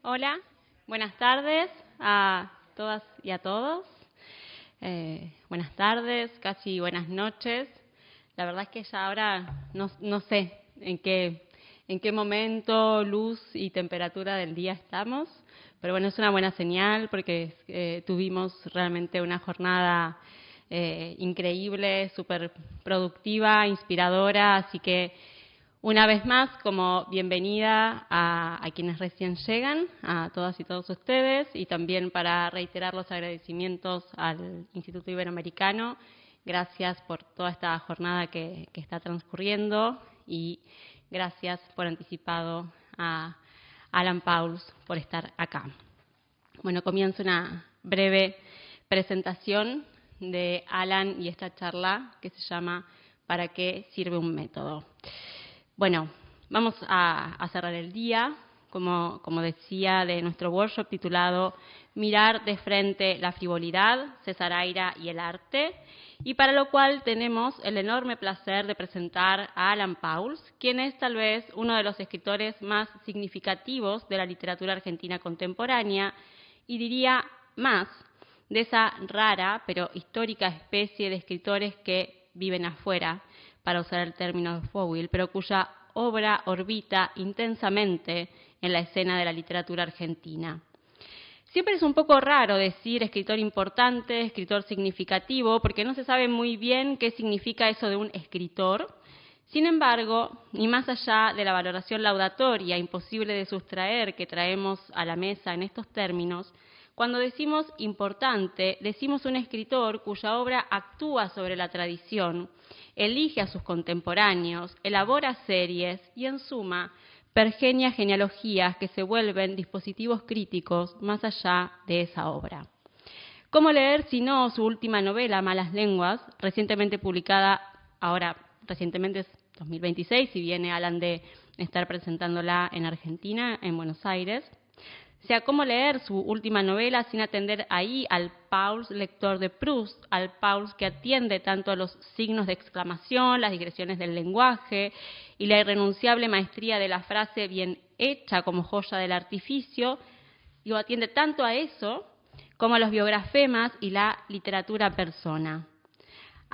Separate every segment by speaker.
Speaker 1: Hola, buenas tardes a todas y a todos. Buenas tardes, casi buenas noches. La verdad es que ya ahora no sé en qué momento, luz y temperatura del día estamos, pero bueno, es una buena señal porque tuvimos realmente una jornada increíble, súper productiva, inspiradora, así que una vez más, como bienvenida a quienes recién llegan, a todas y todos ustedes, y también para reiterar los agradecimientos al Instituto Iberoamericano. Gracias por toda esta jornada que está transcurriendo y gracias por anticipado a Alan Pauls por estar acá. Bueno, comienzo una breve presentación de Alan y esta charla que se llama ¿Para qué sirve un método? Bueno, vamos a cerrar el día, como decía, de nuestro workshop titulado Mirar de frente la frivolidad, César Aira y el arte, y para lo cual tenemos el enorme placer de presentar a Alan Pauls, quien es tal vez uno de los escritores más significativos de la literatura argentina contemporánea, y diría más, de esa rara pero histórica especie de escritores que viven afuera, para usar el término de Fowell, pero cuya obra orbita intensamente en la escena de la literatura argentina. Siempre es un poco raro decir escritor importante, escritor significativo, porque no se sabe muy bien qué significa eso de un escritor. Sin embargo, ni más allá de la valoración laudatoria imposible de sustraer que traemos a la mesa en estos términos, cuando decimos importante, decimos un escritor cuya obra actúa sobre la tradición, elige a sus contemporáneos, elabora series y, en suma, pergenia genealogías que se vuelven dispositivos críticos más allá de esa obra. ¿Cómo leer si no su última novela, Malas Lenguas, recientemente publicada, ahora recientemente es 2026, si viene Alan de estar presentándola en Argentina, en Buenos Aires? O sea, ¿cómo leer su última novela sin atender ahí al Pauls lector de Proust, al Pauls que atiende tanto a los signos de exclamación, las digresiones del lenguaje y la irrenunciable maestría de la frase bien hecha como joya del artificio? Digo, atiende tanto a eso como a los biografemas y la literatura persona.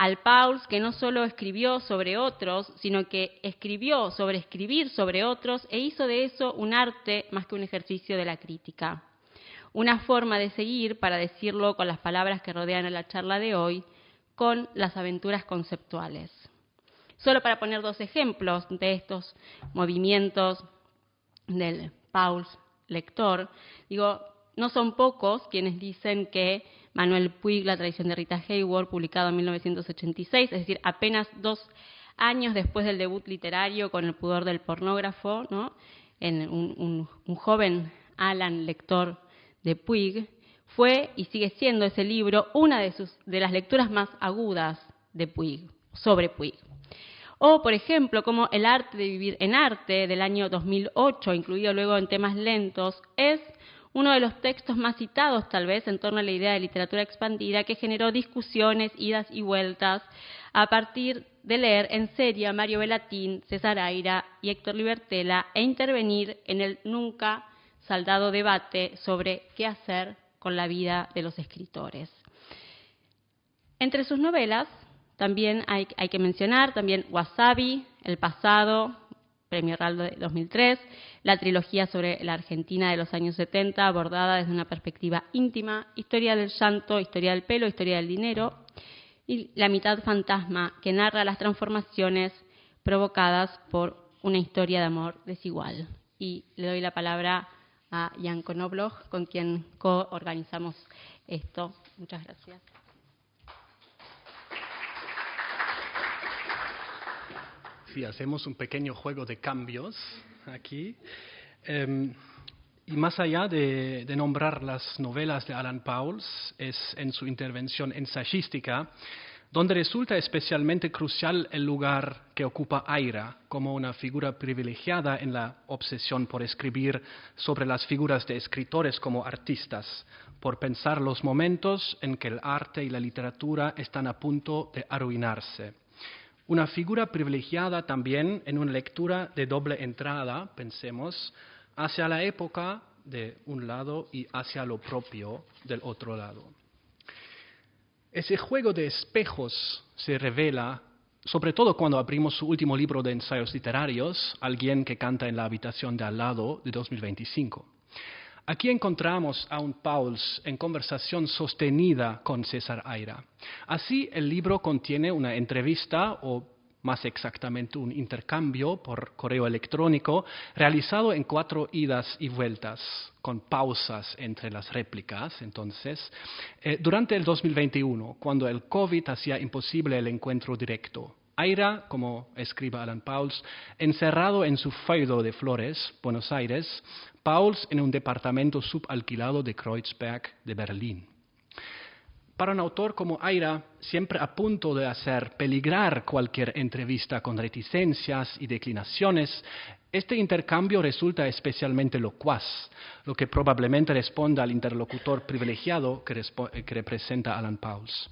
Speaker 1: Al Pauls que no solo escribió sobre otros, sino que escribió sobre escribir sobre otros e hizo de eso un arte más que un ejercicio de la crítica. Una forma de seguir, para decirlo con las palabras que rodean a la charla de hoy, con las aventuras conceptuales. Solo para poner dos ejemplos de estos movimientos del Pauls lector, digo, no son pocos quienes dicen que Manuel Puig, La tradición de Rita Hayworth, publicado en 1986, es decir, apenas 2 años después del debut literario con El pudor del pornógrafo, ¿no? En un joven Alan lector de Puig, fue y sigue siendo ese libro una de las lecturas más agudas de Puig, sobre Puig. O, por ejemplo, como El arte de vivir en arte, del año 2008, incluido luego en Temas lentos, es uno de los textos más citados, tal vez, en torno a la idea de literatura expandida, que generó discusiones, idas y vueltas, a partir de leer en serie a Mario Bellatín, César Aira y Héctor Libertela, e intervenir en el nunca saldado debate sobre qué hacer con la vida de los escritores. Entre sus novelas, también hay que mencionar también Wasabi, El pasado, Premio Herraldo de 2003, la trilogía sobre la Argentina de los años 70, abordada desde una perspectiva íntima, Historia del llanto, Historia del pelo, Historia del dinero, y La mitad fantasma, que narra las transformaciones provocadas por una historia de amor desigual. Y le doy la palabra a Jan Knobloch, con quien co-organizamos esto. Muchas gracias.
Speaker 2: Sí, hacemos un pequeño juego de cambios aquí. Y más allá de nombrar las novelas de Alan Pauls, es en su intervención ensayística donde resulta especialmente crucial el lugar que ocupa Aira como una figura privilegiada en la obsesión por escribir sobre las figuras de escritores como artistas, por pensar los momentos en que el arte y la literatura están a punto de arruinarse. Una figura privilegiada también en una lectura de doble entrada, pensemos, hacia la época de un lado y hacia lo propio del otro lado. Ese juego de espejos se revela, sobre todo cuando abrimos su último libro de ensayos literarios, Alguien que canta en la habitación de al lado, de 2025. Aquí encontramos a un Pauls en conversación sostenida con César Aira. Así, el libro contiene una entrevista, o más exactamente un intercambio por correo electrónico, realizado en 4 idas y vueltas, con pausas entre las réplicas, entonces, durante el 2021, cuando el COVID hacía imposible el encuentro directo. Aira, como escribe Alan Pauls, encerrado en su feudo de Flores, Buenos Aires, Pauls en un departamento subalquilado de Kreuzberg de Berlín. Para un autor como Aira, siempre a punto de hacer peligrar cualquier entrevista con reticencias y declinaciones, este intercambio resulta especialmente locuaz, lo que probablemente responde al interlocutor privilegiado que representa Alan Pauls.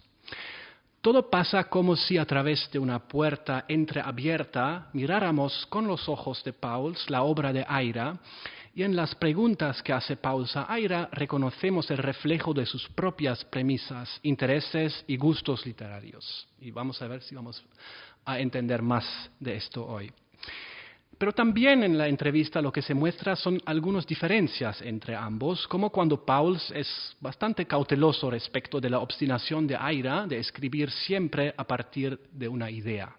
Speaker 2: Todo pasa como si a través de una puerta entreabierta miráramos con los ojos de Pauls la obra de Aira, y en las preguntas que hace Pauls a Aira reconocemos el reflejo de sus propias premisas, intereses y gustos literarios. Y vamos a ver si vamos a entender más de esto hoy. Pero también en la entrevista lo que se muestra son algunas diferencias entre ambos, como cuando Pauls es bastante cauteloso respecto de la obstinación de Aira de escribir siempre a partir de una idea.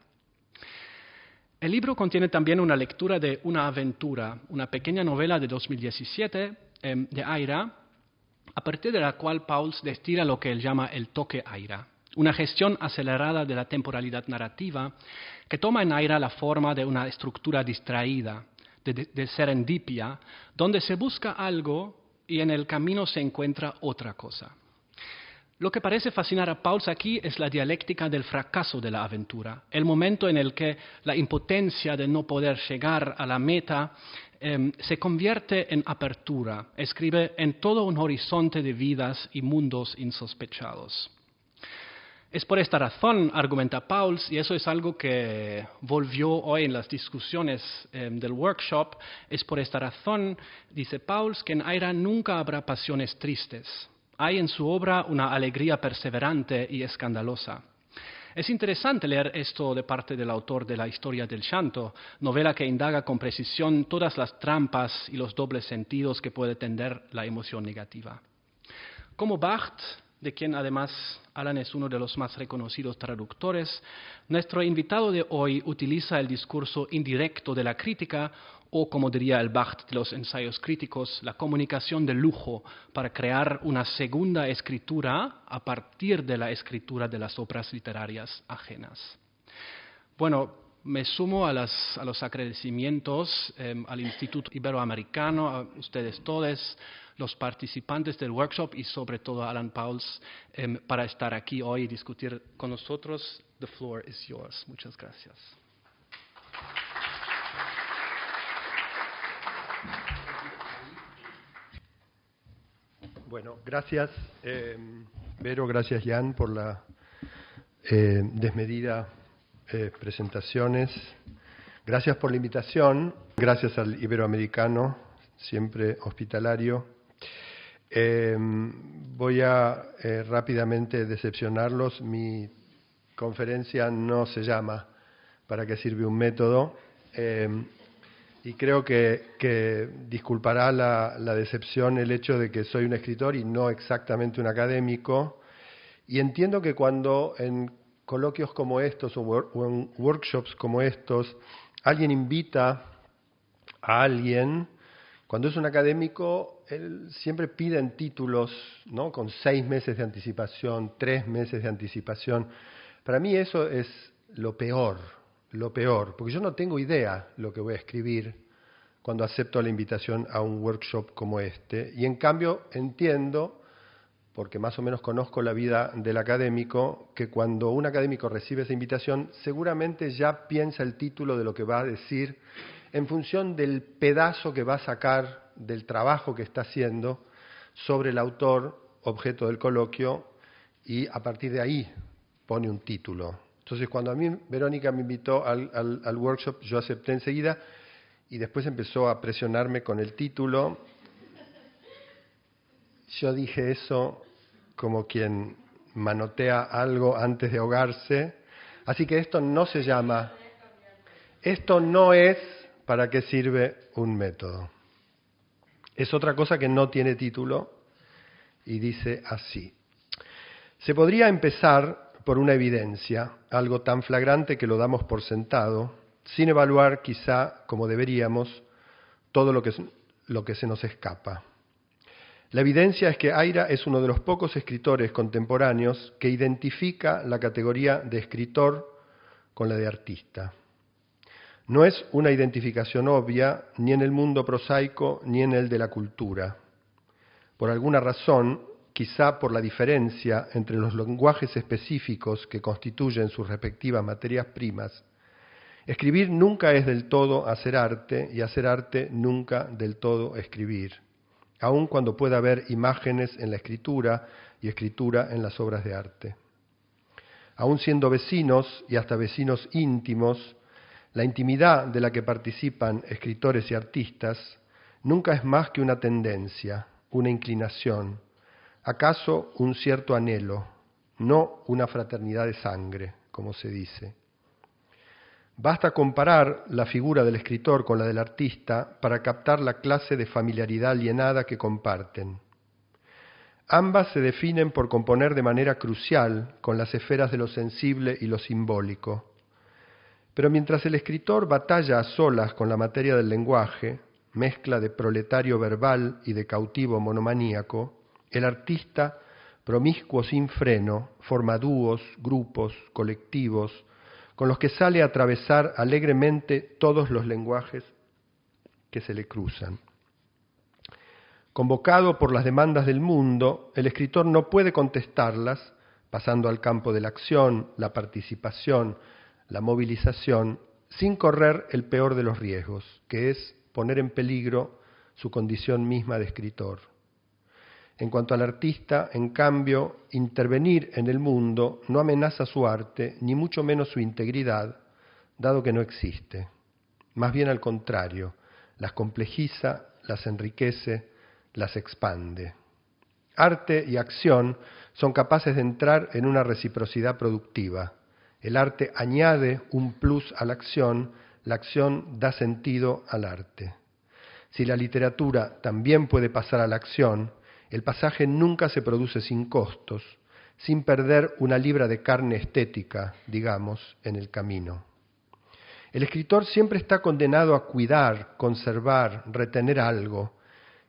Speaker 2: El libro contiene también una lectura de Una aventura, una pequeña novela de 2017 de Aira, a partir de la cual Pauls destila lo que él llama el toque Aira, una gestión acelerada de la temporalidad narrativa que toma en Aira la forma de una estructura distraída, de serendipia, donde se busca algo y en el camino se encuentra otra cosa. Lo que parece fascinar a Pauls aquí es la dialéctica del fracaso de la aventura, el momento en el que la impotencia de no poder llegar a la meta se convierte en apertura, escribe en todo un horizonte de vidas y mundos insospechados. Es por esta razón, argumenta Pauls, y eso es algo que volvió hoy en las discusiones del workshop, es por esta razón, dice Pauls, que en Aira nunca habrá pasiones tristes. Hay en su obra una alegría perseverante y escandalosa. Es interesante leer esto de parte del autor de La historia del llanto, novela que indaga con precisión todas las trampas y los dobles sentidos que puede tener la emoción negativa. Como Barthes, de quien además Alan es uno de los más reconocidos traductores, nuestro invitado de hoy utiliza el discurso indirecto de la crítica, o como diría el Barthes de los ensayos críticos, la comunicación de lujo para crear una segunda escritura a partir de la escritura de las obras literarias ajenas. Bueno, me sumo a los agradecimientos al Instituto Iberoamericano, a ustedes todos, los participantes del workshop y sobre todo a Alan Pauls para estar aquí hoy y discutir con nosotros. The floor is yours. Muchas gracias.
Speaker 3: Bueno, gracias Vero, gracias Jan por la desmedida presentaciones. Gracias por la invitación, gracias al Iberoamericano, siempre hospitalario. Voy a rápidamente decepcionarlos. Mi conferencia no se llama ¿Para qué sirve un método? Y creo que disculpará la decepción el hecho de que soy un escritor y no exactamente un académico. Y entiendo que cuando en coloquios como estos o en workshops como estos, alguien invita a alguien, cuando es un académico, él siempre piden títulos, ¿no? Con 6 meses de anticipación, 3 meses de anticipación. Para mí eso es lo peor, porque yo no tengo idea lo que voy a escribir cuando acepto la invitación a un workshop como este. Y en cambio entiendo, porque más o menos conozco la vida del académico, que cuando un académico recibe esa invitación, seguramente ya piensa el título de lo que va a decir en función del pedazo que va a sacar del trabajo que está haciendo sobre el autor, objeto del coloquio, y a partir de ahí pone un título. Entonces, cuando a mí Verónica me invitó al workshop, yo acepté enseguida y después empezó a presionarme con el título Yo dije eso como quien manotea algo antes de ahogarse. Así que esto no se llama, esto no es para qué sirve un método. Es otra cosa que no tiene título y dice así. Se podría empezar por una evidencia, algo tan flagrante que lo damos por sentado, sin evaluar quizá como deberíamos todo lo que se nos escapa. La evidencia es que Aira es uno de los pocos escritores contemporáneos que identifica la categoría de escritor con la de artista. No es una identificación obvia ni en el mundo prosaico ni en el de la cultura. Por alguna razón, quizá por la diferencia entre los lenguajes específicos que constituyen sus respectivas materias primas, escribir nunca es del todo hacer arte y hacer arte nunca del todo escribir, aun cuando pueda haber imágenes en la escritura y escritura en las obras de arte. Aun siendo vecinos y hasta vecinos íntimos, la intimidad de la que participan escritores y artistas nunca es más que una tendencia, una inclinación, acaso un cierto anhelo, no una fraternidad de sangre, como se dice. Basta comparar la figura del escritor con la del artista para captar la clase de familiaridad alienada que comparten. Ambas se definen por componer de manera crucial con las esferas de lo sensible y lo simbólico. Pero mientras el escritor batalla a solas con la materia del lenguaje, mezcla de proletario verbal y de cautivo monomaníaco, el artista, promiscuo sin freno, forma dúos, grupos, colectivos, con los que sale a atravesar alegremente todos los lenguajes que se le cruzan. Convocado por las demandas del mundo, el escritor no puede contestarlas, pasando al campo de la acción, la participación, la movilización, sin correr el peor de los riesgos, que es poner en peligro su condición misma de escritor. En cuanto al artista, en cambio, intervenir en el mundo no amenaza su arte, ni mucho menos su integridad, dado que no existe. Más bien al contrario, las complejiza, las enriquece, las expande. Arte y acción son capaces de entrar en una reciprocidad productiva. El arte añade un plus a la acción da sentido al arte. Si la literatura también puede pasar a la acción, el pasaje nunca se produce sin costos, sin perder una libra de carne estética, digamos, en el camino. El escritor siempre está condenado a cuidar, conservar, retener algo,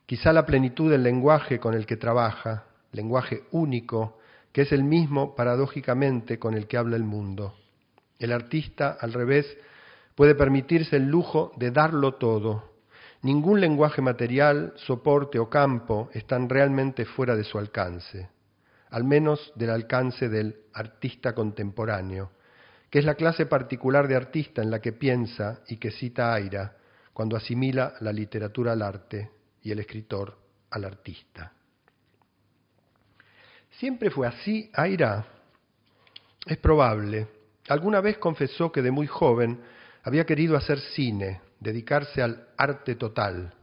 Speaker 3: quizá la plenitud del lenguaje con el que trabaja, lenguaje único, que es el mismo, paradójicamente, con el que habla el mundo. El artista, al revés, puede permitirse el lujo de darlo todo. Ningún lenguaje material, soporte o campo están realmente fuera de su alcance, al menos del alcance del artista contemporáneo, que es la clase particular de artista en la que piensa y que cita Aira cuando asimila la literatura al arte y el escritor al artista. ¿Siempre fue así, Aira? Es probable. Alguna vez confesó que de muy joven había querido hacer cine, dedicarse al arte total,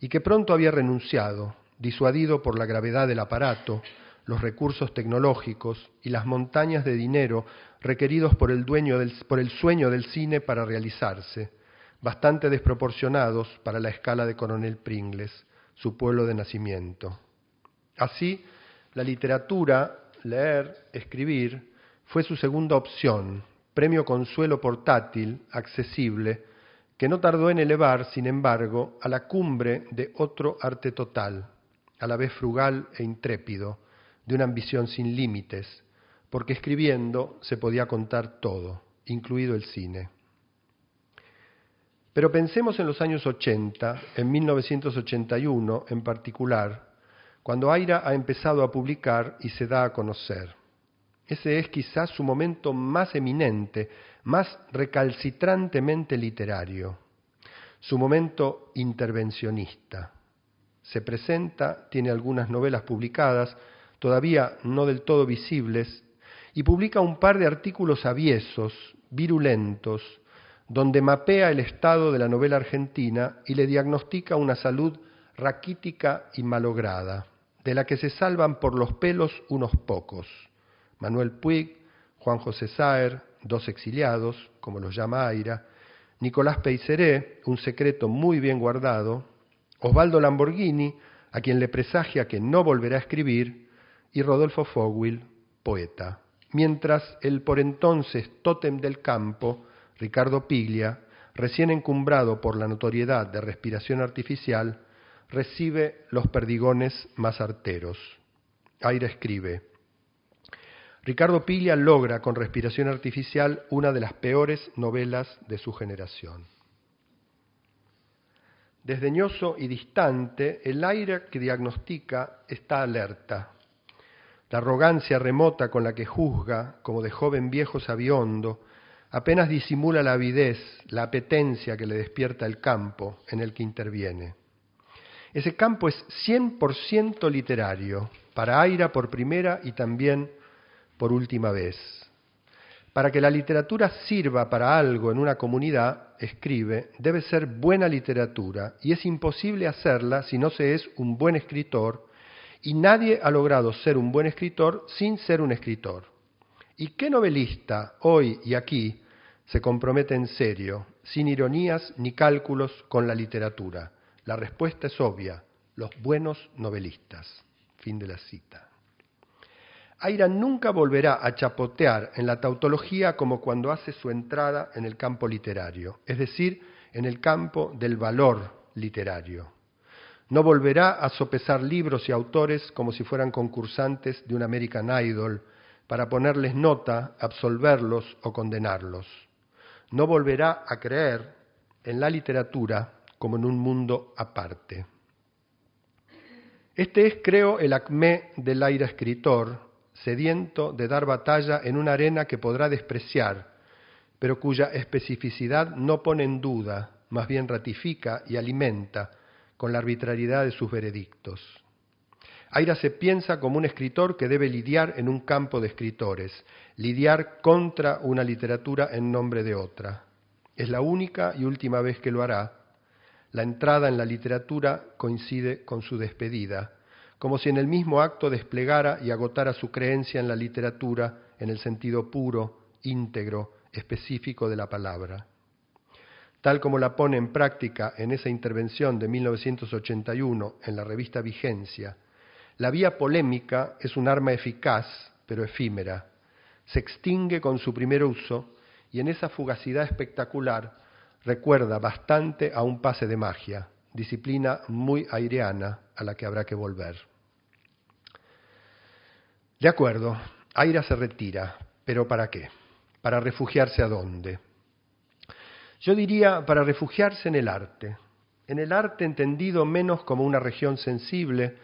Speaker 3: y que pronto había renunciado, disuadido por la gravedad del aparato, los recursos tecnológicos y las montañas de dinero requeridos por el sueño del cine para realizarse, bastante desproporcionados para la escala de Coronel Pringles, su pueblo de nacimiento. Así, la literatura, leer, escribir, fue su segunda opción, premio consuelo portátil, accesible, que no tardó en elevar, sin embargo, a la cumbre de otro arte total, a la vez frugal e intrépido, de una ambición sin límites, porque escribiendo se podía contar todo, incluido el cine. Pero pensemos en los años 80, en 1981 en particular, cuando Aira ha empezado a publicar y se da a conocer. Ese es quizás su momento más eminente, más recalcitrantemente literario, su momento intervencionista. Se presenta, tiene algunas novelas publicadas, todavía no del todo visibles, y publica un par de artículos aviesos, virulentos, donde mapea el estado de la novela argentina y le diagnostica una salud raquítica y malograda, de la que se salvan por los pelos unos pocos. Manuel Puig, Juan José Saer, dos exiliados, como los llama Aira, Nicolás Peiseré, un secreto muy bien guardado, Osvaldo Lamborghini, a quien le presagia que no volverá a escribir, y Rodolfo Fogwill, poeta. Mientras el por entonces tótem del campo, Ricardo Piglia, recién encumbrado por la notoriedad de respiración artificial, recibe los perdigones más arteros. Aira escribe: Ricardo Piglia logra con respiración artificial una de las peores novelas de su generación. Desdeñoso y distante, el Aira que diagnostica está alerta. La arrogancia remota con la que juzga, como de joven viejo sabiondo, apenas disimula la avidez, la apetencia que le despierta el campo en el que interviene. Ese campo es 100% literario, para Aira por primera y también por última vez. Para que la literatura sirva para algo en una comunidad, escribe, debe ser buena literatura, y es imposible hacerla si no se es un buen escritor, y nadie ha logrado ser un buen escritor sin ser un escritor. ¿Y qué novelista, hoy y aquí, se compromete en serio, sin ironías ni cálculos, con la literatura? La respuesta es obvia: los buenos novelistas. Fin de la cita. Aira nunca volverá a chapotear en la tautología como cuando hace su entrada en el campo literario, es decir, en el campo del valor literario. No volverá a sopesar libros y autores como si fueran concursantes de un American Idol para ponerles nota, absolverlos o condenarlos. No volverá a creer en la literatura como en un mundo aparte. Este es, creo, el acmé del Aira escritor, sediento de dar batalla en una arena que podrá despreciar, pero cuya especificidad no pone en duda, más bien ratifica y alimenta con la arbitrariedad de sus veredictos. Aira se piensa como un escritor que debe lidiar en un campo de escritores, lidiar contra una literatura en nombre de otra. Es la única y última vez que lo hará. La entrada en la literatura coincide con su despedida, como si en el mismo acto desplegara y agotara su creencia en la literatura en el sentido puro, íntegro, específico de la palabra. Tal como la pone en práctica en esa intervención de 1981 en la revista Vigencia, la vía polémica es un arma eficaz, pero efímera. Se extingue con su primer uso y en esa fugacidad espectacular recuerda bastante a un pase de magia, disciplina muy aireana a la que habrá que volver. De acuerdo, Aira se retira, pero ¿para qué? ¿Para refugiarse a dónde? Yo diría para refugiarse en el arte entendido menos como una región sensible,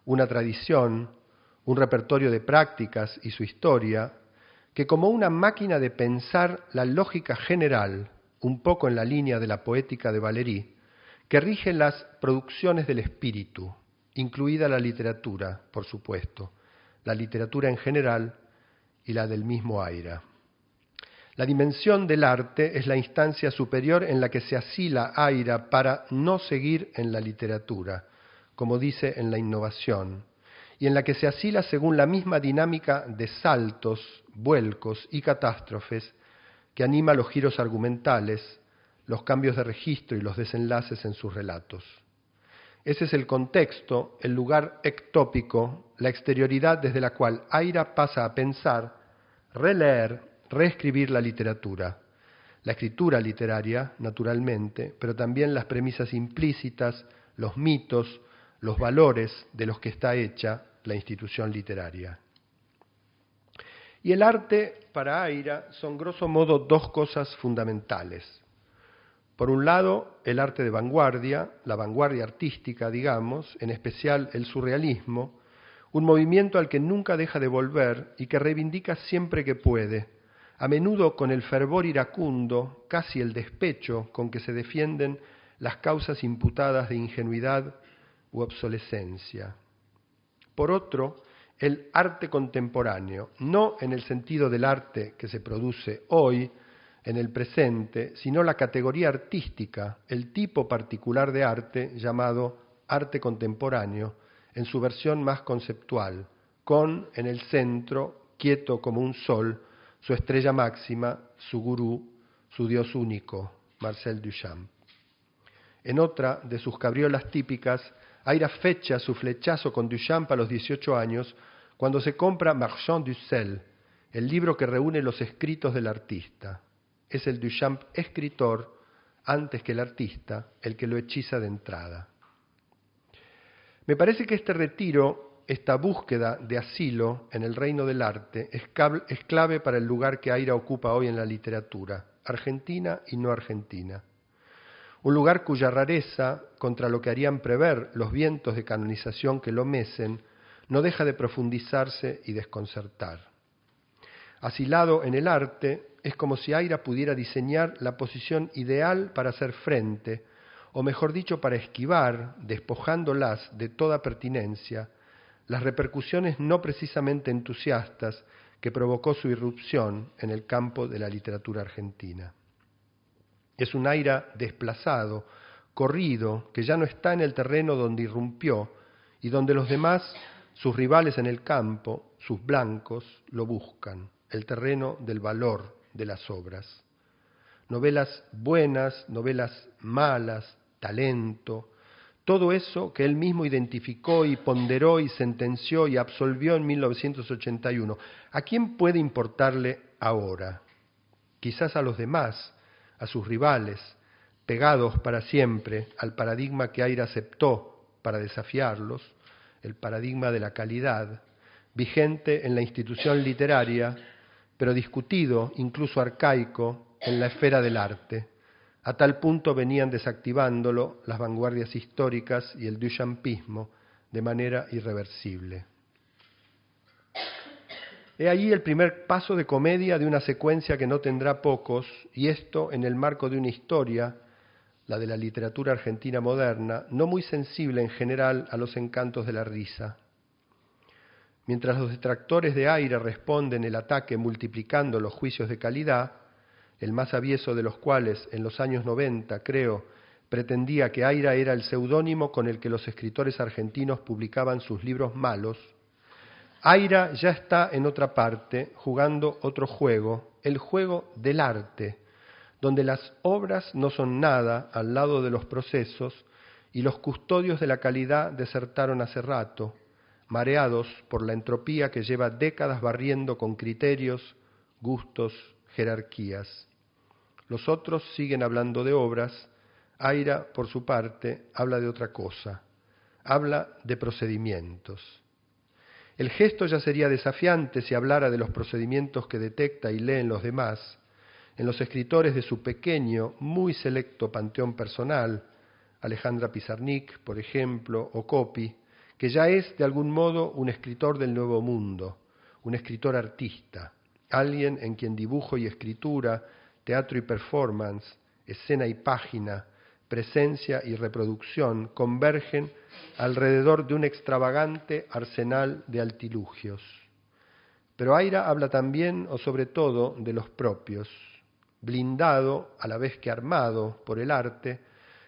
Speaker 3: una tradición, un repertorio de prácticas y su historia, que como una máquina de pensar la lógica general, un poco en la línea de la poética de Valéry, que rige las producciones del espíritu, incluida la literatura, por supuesto, la literatura en general y la del mismo Aira. La dimensión del arte es la instancia superior en la que se asila Aira para no seguir en la literatura, como dice en La innovación, y en la que se asila según la misma dinámica de saltos, vuelcos y catástrofes que anima los giros argumentales, los cambios de registro y los desenlaces en sus relatos. Ese es el contexto, el lugar ectópico, la exterioridad desde la cual Aira pasa a pensar, releer, reescribir la literatura. La escritura literaria, naturalmente, pero también las premisas implícitas, los mitos, los valores de los que está hecha la institución literaria. Y el arte, para Aira, son grosso modo dos cosas fundamentales. Por un lado, el arte de vanguardia, la vanguardia artística, digamos, en especial el surrealismo, un movimiento al que nunca deja de volver y que reivindica siempre que puede, a menudo con el fervor iracundo, casi el despecho con que se defienden las causas imputadas de ingenuidad u obsolescencia. Por otro, el arte contemporáneo, no en el sentido del arte que se produce hoy, en el presente, sino la categoría artística, el tipo particular de arte llamado arte contemporáneo, en su versión más conceptual, con, en el centro, quieto como un sol, su estrella máxima, su gurú, su Dios único, Marcel Duchamp. En otra de sus cabriolas típicas, Aira fecha su flechazo con Duchamp a los 18 años, cuando se compra Marchand du Sel, el libro que reúne los escritos del artista. Es el Duchamp escritor, antes que el artista, el que lo hechiza de entrada. Me parece que este retiro, esta búsqueda de asilo en el reino del arte, es clave para el lugar que Aira ocupa hoy en la literatura, argentina y no argentina. Un lugar cuya rareza, contra lo que harían prever los vientos de canonización que lo mecen, no deja de profundizarse y desconcertar. Asilado en el arte, es como si Aira pudiera diseñar la posición ideal para hacer frente, o mejor dicho, para esquivar, despojándolas de toda pertinencia, las repercusiones no precisamente entusiastas que provocó su irrupción en el campo de la literatura argentina. Es un Aira desplazado, corrido, que ya no está en el terreno donde irrumpió y donde los demás, sus rivales en el campo, sus blancos, lo buscan, el terreno del valor de las obras. Novelas buenas, novelas malas, talento, todo eso que él mismo identificó y ponderó y sentenció y absolvió en 1981. ¿A quién puede importarle ahora? Quizás a los demás, a sus rivales, pegados para siempre al paradigma que Aira aceptó para desafiarlos, el paradigma de la calidad, vigente en la institución literaria, pero discutido, incluso arcaico, en la esfera del arte. A tal punto venían desactivándolo las vanguardias históricas y el duchampismo de manera irreversible. He ahí el primer paso de comedia de una secuencia que no tendrá pocos, y esto en el marco de una historia, la de la literatura argentina moderna, no muy sensible en general a los encantos de la risa. Mientras los detractores de Aira responden el ataque multiplicando los juicios de calidad, el más avieso de los cuales en los años 90, creo, pretendía que Aira era el seudónimo con el que los escritores argentinos publicaban sus libros malos, Aira ya está en otra parte, jugando otro juego, el juego del arte, donde las obras no son nada al lado de los procesos y los custodios de la calidad desertaron hace rato, mareados por la entropía que lleva décadas barriendo con criterios, gustos, jerarquías. Los otros siguen hablando de obras, Aira, por su parte, habla de otra cosa, habla de procedimientos. El gesto ya sería desafiante si hablara de los procedimientos que detecta y lee en los demás, en los escritores de su pequeño, muy selecto panteón personal, Alejandra Pizarnik, por ejemplo, o Coppi, que ya es de algún modo un escritor del nuevo mundo, un escritor artista, alguien en quien dibujo y escritura, teatro y performance, escena y página, presencia y reproducción convergen alrededor de un extravagante arsenal de artilugios. Pero Aira habla también, o sobre todo, de los propios. Blindado, a la vez que armado por el arte,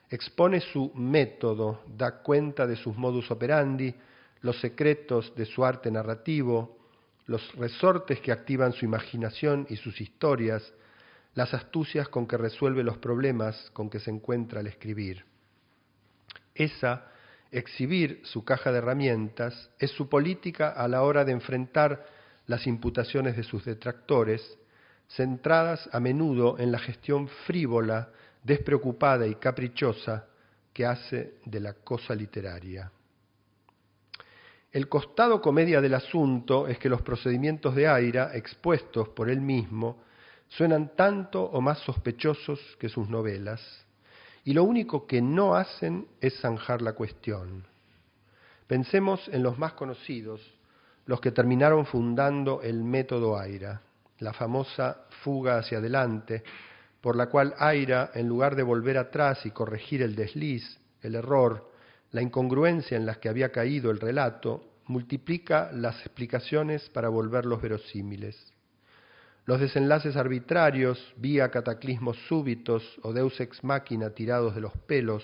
Speaker 3: expone su método, da cuenta de sus modus operandi, los secretos de su arte narrativo, los resortes que activan su imaginación y sus historias, las astucias con que resuelve los problemas con que se encuentra al escribir. Esa, exhibir su caja de herramientas, es su política a la hora de enfrentar las imputaciones de sus detractores, centradas a menudo en la gestión frívola, despreocupada y caprichosa que hace de la cosa literaria. El costado comedia del asunto es que los procedimientos de Aira, expuestos por él mismo, suenan tanto o más sospechosos que sus novelas, y lo único que no hacen es zanjar la cuestión. Pensemos en los más conocidos, los que terminaron fundando el método Aira, la famosa fuga hacia adelante, por la cual Aira, en lugar de volver atrás y corregir el desliz, el error, la incongruencia en las que había caído el relato, multiplica las explicaciones para volverlos verosímiles. Los desenlaces arbitrarios, vía cataclismos súbitos o deus ex machina tirados de los pelos,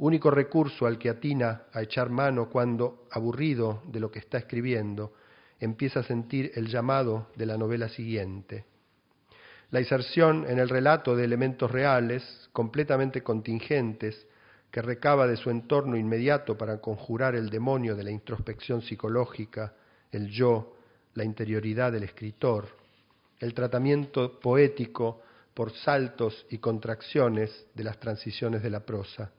Speaker 3: único recurso al que atina a echar mano cuando, aburrido de lo que está escribiendo, empieza a sentir el llamado de la novela siguiente. La inserción en el relato de elementos reales, completamente contingentes, que recaba de su entorno inmediato para conjurar el demonio de la introspección psicológica, el yo, la interioridad del escritor, el tratamiento poético por saltos y contracciones de las transiciones de la prosa.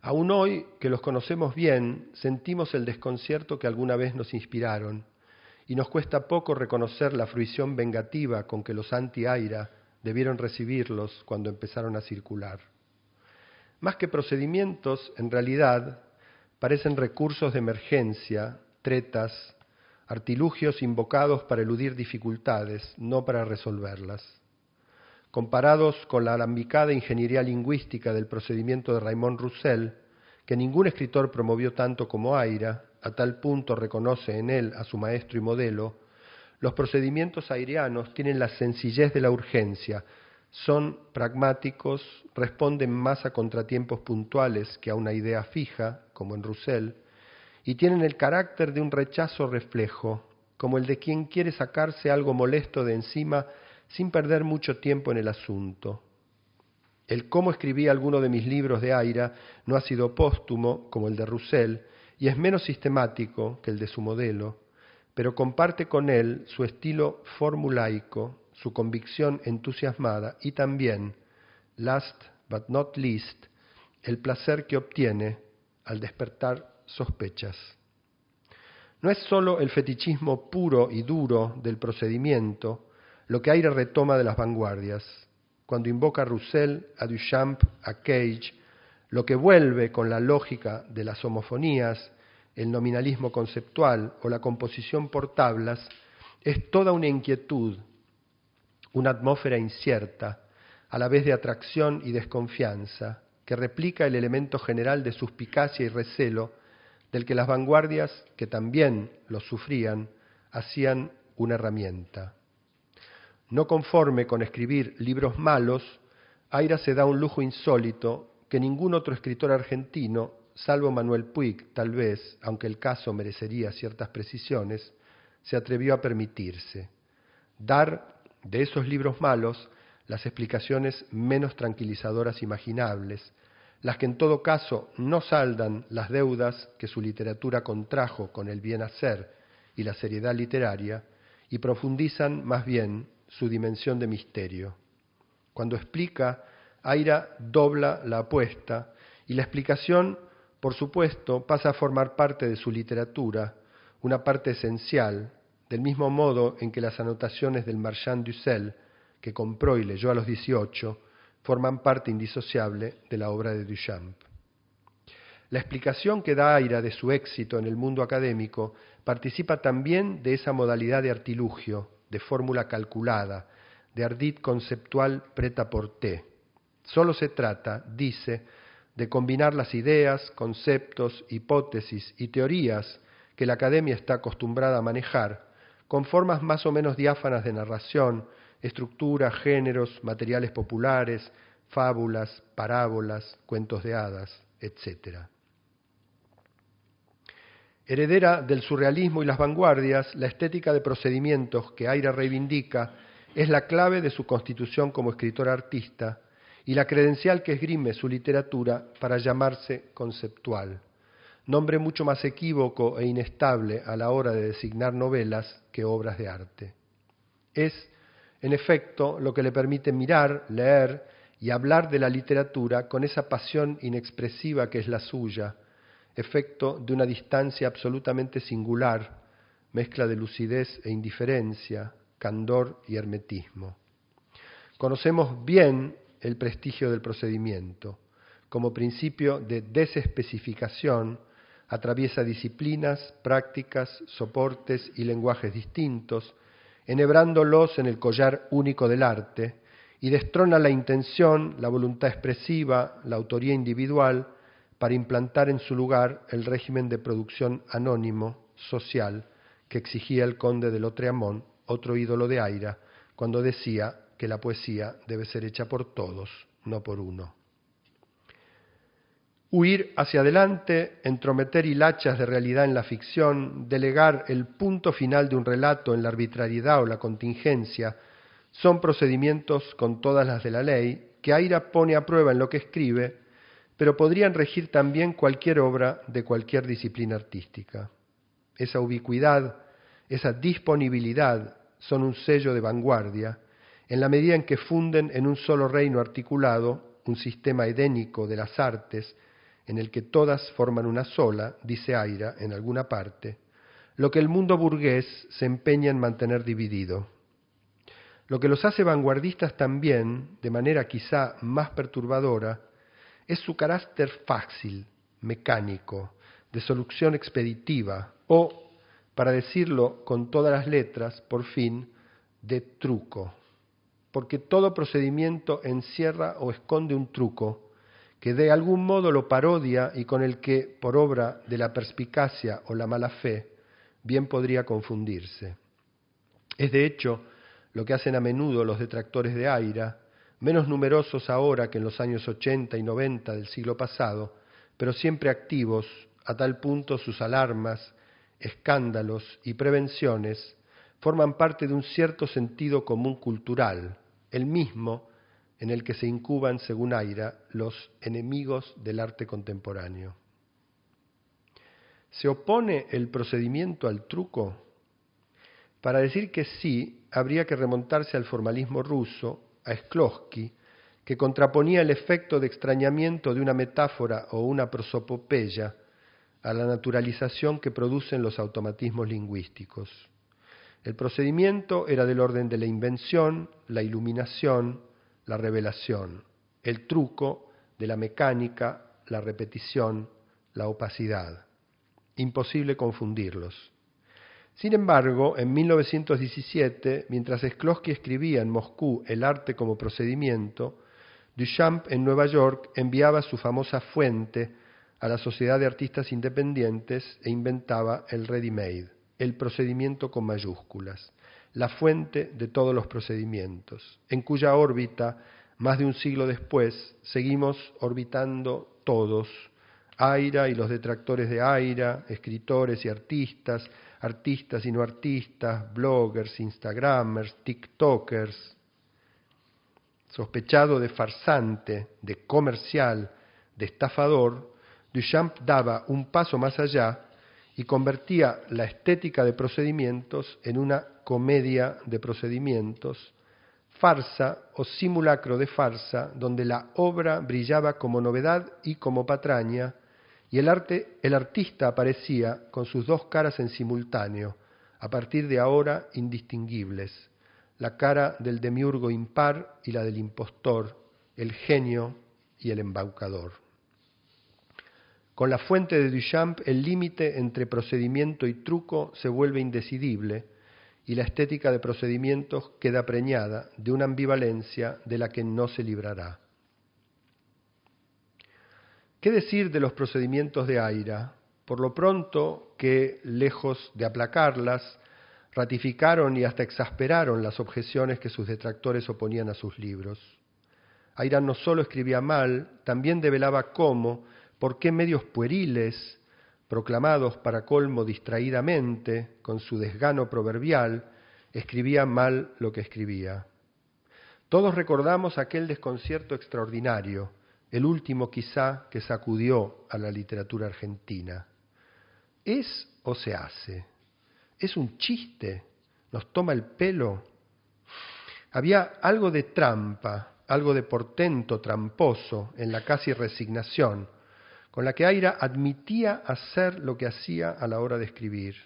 Speaker 3: Aún hoy, que los conocemos bien, sentimos el desconcierto que alguna vez nos inspiraron, y nos cuesta poco reconocer la fruición vengativa con que los anti-Aira debieron recibirlos cuando empezaron a circular. Más que procedimientos, en realidad, parecen recursos de emergencia, tretas, artilugios invocados para eludir dificultades, no para resolverlas. Comparados con la alambicada ingeniería lingüística del procedimiento de Raymond Roussel, que ningún escritor promovió tanto como Aira, a tal punto reconoce en él a su maestro y modelo, los procedimientos airianos tienen la sencillez de la urgencia, son pragmáticos, responden más a contratiempos puntuales que a una idea fija, como en Roussel, y tienen el carácter de un rechazo reflejo, como el de quien quiere sacarse algo molesto de encima sin perder mucho tiempo en el asunto. El cómo escribí alguno de mis libros de Aira no ha sido póstumo, como el de Roussel, y es menos sistemático que el de su modelo, pero comparte con él su estilo formulaico, su convicción entusiasmada y también, last but not least, el placer que obtiene al despertar sospechas. No es sólo el fetichismo puro y duro del procedimiento lo que Aira retoma de las vanguardias. Cuando invoca a Roussel, a Duchamp, a Cage, lo que vuelve con la lógica de las homofonías, el nominalismo conceptual o la composición por tablas, es toda una inquietud, una atmósfera incierta, a la vez de atracción y desconfianza, que replica el elemento general de suspicacia y recelo del que las vanguardias, que también lo sufrían, hacían una herramienta. No conforme con escribir libros malos, Aira se da un lujo insólito que ningún otro escritor argentino, salvo Manuel Puig, tal vez, aunque el caso merecería ciertas precisiones, se atrevió a permitirse. Dar de esos libros malos las explicaciones menos tranquilizadoras imaginables, las que en todo caso no saldan las deudas que su literatura contrajo con el bien hacer y la seriedad literaria, y profundizan más bien su dimensión de misterio. Cuando explica, Aira dobla la apuesta y la explicación, por supuesto, pasa a formar parte de su literatura, una parte esencial, del mismo modo en que las anotaciones del Marchand d'Ussel, que compró y leyó a los 18, forman parte indisociable de la obra de Duchamp. La explicación que da Aira de su éxito en el mundo académico participa también de esa modalidad de artilugio, de fórmula calculada, de ardid conceptual prêt-à-porter. Solo se trata, dice, de combinar las ideas, conceptos, hipótesis y teorías que la academia está acostumbrada a manejar con formas más o menos diáfanas de narración, estructura, géneros, materiales populares, fábulas, parábolas, cuentos de hadas, etc. Heredera del surrealismo y las vanguardias, la estética de procedimientos que Aira reivindica es la clave de su constitución como escritor artista y la credencial que esgrime su literatura para llamarse conceptual, nombre mucho más equívoco e inestable a la hora de designar novelas que obras de arte. Es, en efecto, lo que le permite mirar, leer y hablar de la literatura con esa pasión inexpresiva que es la suya, efecto de una distancia absolutamente singular, mezcla de lucidez e indiferencia, candor y hermetismo. Conocemos bien el prestigio del procedimiento. Como principio de desespecificación, atraviesa disciplinas, prácticas, soportes y lenguajes distintos, enhebrándolos en el collar único del arte, y destrona la intención, la voluntad expresiva, la autoría individual, para implantar en su lugar el régimen de producción anónimo, social, que exigía el conde de Lautréamont, otro ídolo de Aira, cuando decía que la poesía debe ser hecha por todos, no por uno. Huir hacia adelante, entrometer hilachas de realidad en la ficción, delegar el punto final de un relato en la arbitrariedad o la contingencia, son procedimientos con todas las de la ley que Aira pone a prueba en lo que escribe, pero podrían regir también cualquier obra de cualquier disciplina artística. Esa ubicuidad, esa disponibilidad son un sello de vanguardia, en la medida en que funden en un solo reino articulado, un sistema edénico de las artes, en el que todas forman una sola, dice Aira en alguna parte, lo que el mundo burgués se empeña en mantener dividido. Lo que los hace vanguardistas también, de manera quizá más perturbadora, es su carácter fácil, mecánico, de solución expeditiva o, para decirlo con todas las letras, por fin, de truco. Porque todo procedimiento encierra o esconde un truco que de algún modo lo parodia y con el que, por obra de la perspicacia o la mala fe, bien podría confundirse. Es de hecho lo que hacen a menudo los detractores de Aira, menos numerosos ahora que en los años 80 y 90 del siglo pasado, pero siempre activos, a tal punto sus alarmas, escándalos y prevenciones forman parte de un cierto sentido común cultural, el mismo en el que se incuban, según Aira, los enemigos del arte contemporáneo. ¿Se opone el procedimiento al truco? Para decir que sí, habría que remontarse al formalismo ruso, a Shklovsky, que contraponía el efecto de extrañamiento de una metáfora o una prosopopeya a la naturalización que producen los automatismos lingüísticos. El procedimiento era del orden de la invención, la iluminación, la revelación, el truco de la mecánica, la repetición, la opacidad. Imposible confundirlos. Sin embargo, en 1917, mientras Shklovsky escribía en Moscú El arte como procedimiento, Duchamp en Nueva York enviaba su famosa fuente a la Sociedad de Artistas Independientes e inventaba el ready-made, el procedimiento con mayúsculas, la fuente de todos los procedimientos, en cuya órbita, más de un siglo después, seguimos orbitando todos, Aira y los detractores de Aira, escritores y artistas, artistas y no artistas, bloggers, instagramers, tiktokers. Sospechado de farsante, de comercial, de estafador, Duchamp daba un paso más allá y convertía la estética de procedimientos en una comedia de procedimientos, farsa o simulacro de farsa, donde la obra brillaba como novedad y como patraña, y el artista aparecía con sus dos caras en simultáneo, a partir de ahora indistinguibles, la cara del demiurgo impar y la del impostor, el genio y el embaucador. Con la fuente de Duchamp, el límite entre procedimiento y truco se vuelve indecidible y la estética de procedimientos queda preñada de una ambivalencia de la que no se librará. ¿Qué decir de los procedimientos de Aira? Por lo pronto que, lejos de aplacarlas, ratificaron y hasta exasperaron las objeciones que sus detractores oponían a sus libros. Aira no solo escribía mal, también develaba cómo, por qué medios pueriles, proclamados para colmo distraídamente, con su desgano proverbial, escribía mal lo que escribía. Todos recordamos aquel desconcierto extraordinario, el último quizá que sacudió a la literatura argentina. ¿Es o se hace? ¿Es un chiste? ¿Nos toma el pelo? Había algo de trampa, algo de portento tramposo en la casi resignación, con la que Aira admitía hacer lo que hacía a la hora de escribir.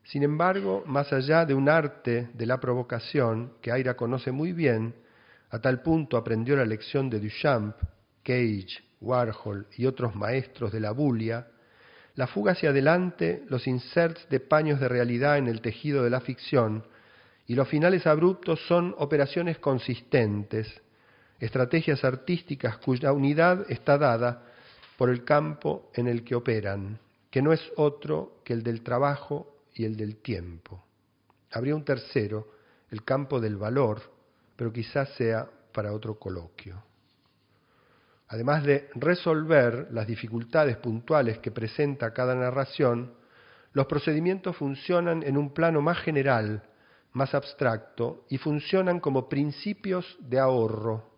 Speaker 3: Sin embargo, más allá de un arte de la provocación que Aira conoce muy bien, a tal punto aprendió la lección de Duchamp, Cage, Warhol y otros maestros de la bulia, la fuga hacia adelante, los inserts de paños de realidad en el tejido de la ficción y los finales abruptos son operaciones consistentes, estrategias artísticas cuya unidad está dada por el campo en el que operan, que no es otro que el del trabajo y el del tiempo. Habría un tercero, el campo del valor, pero quizás sea para otro coloquio. además de resolver las dificultades puntuales que presenta cada narración, los procedimientos funcionan en un plano más general, más abstracto, y funcionan como principios de ahorro,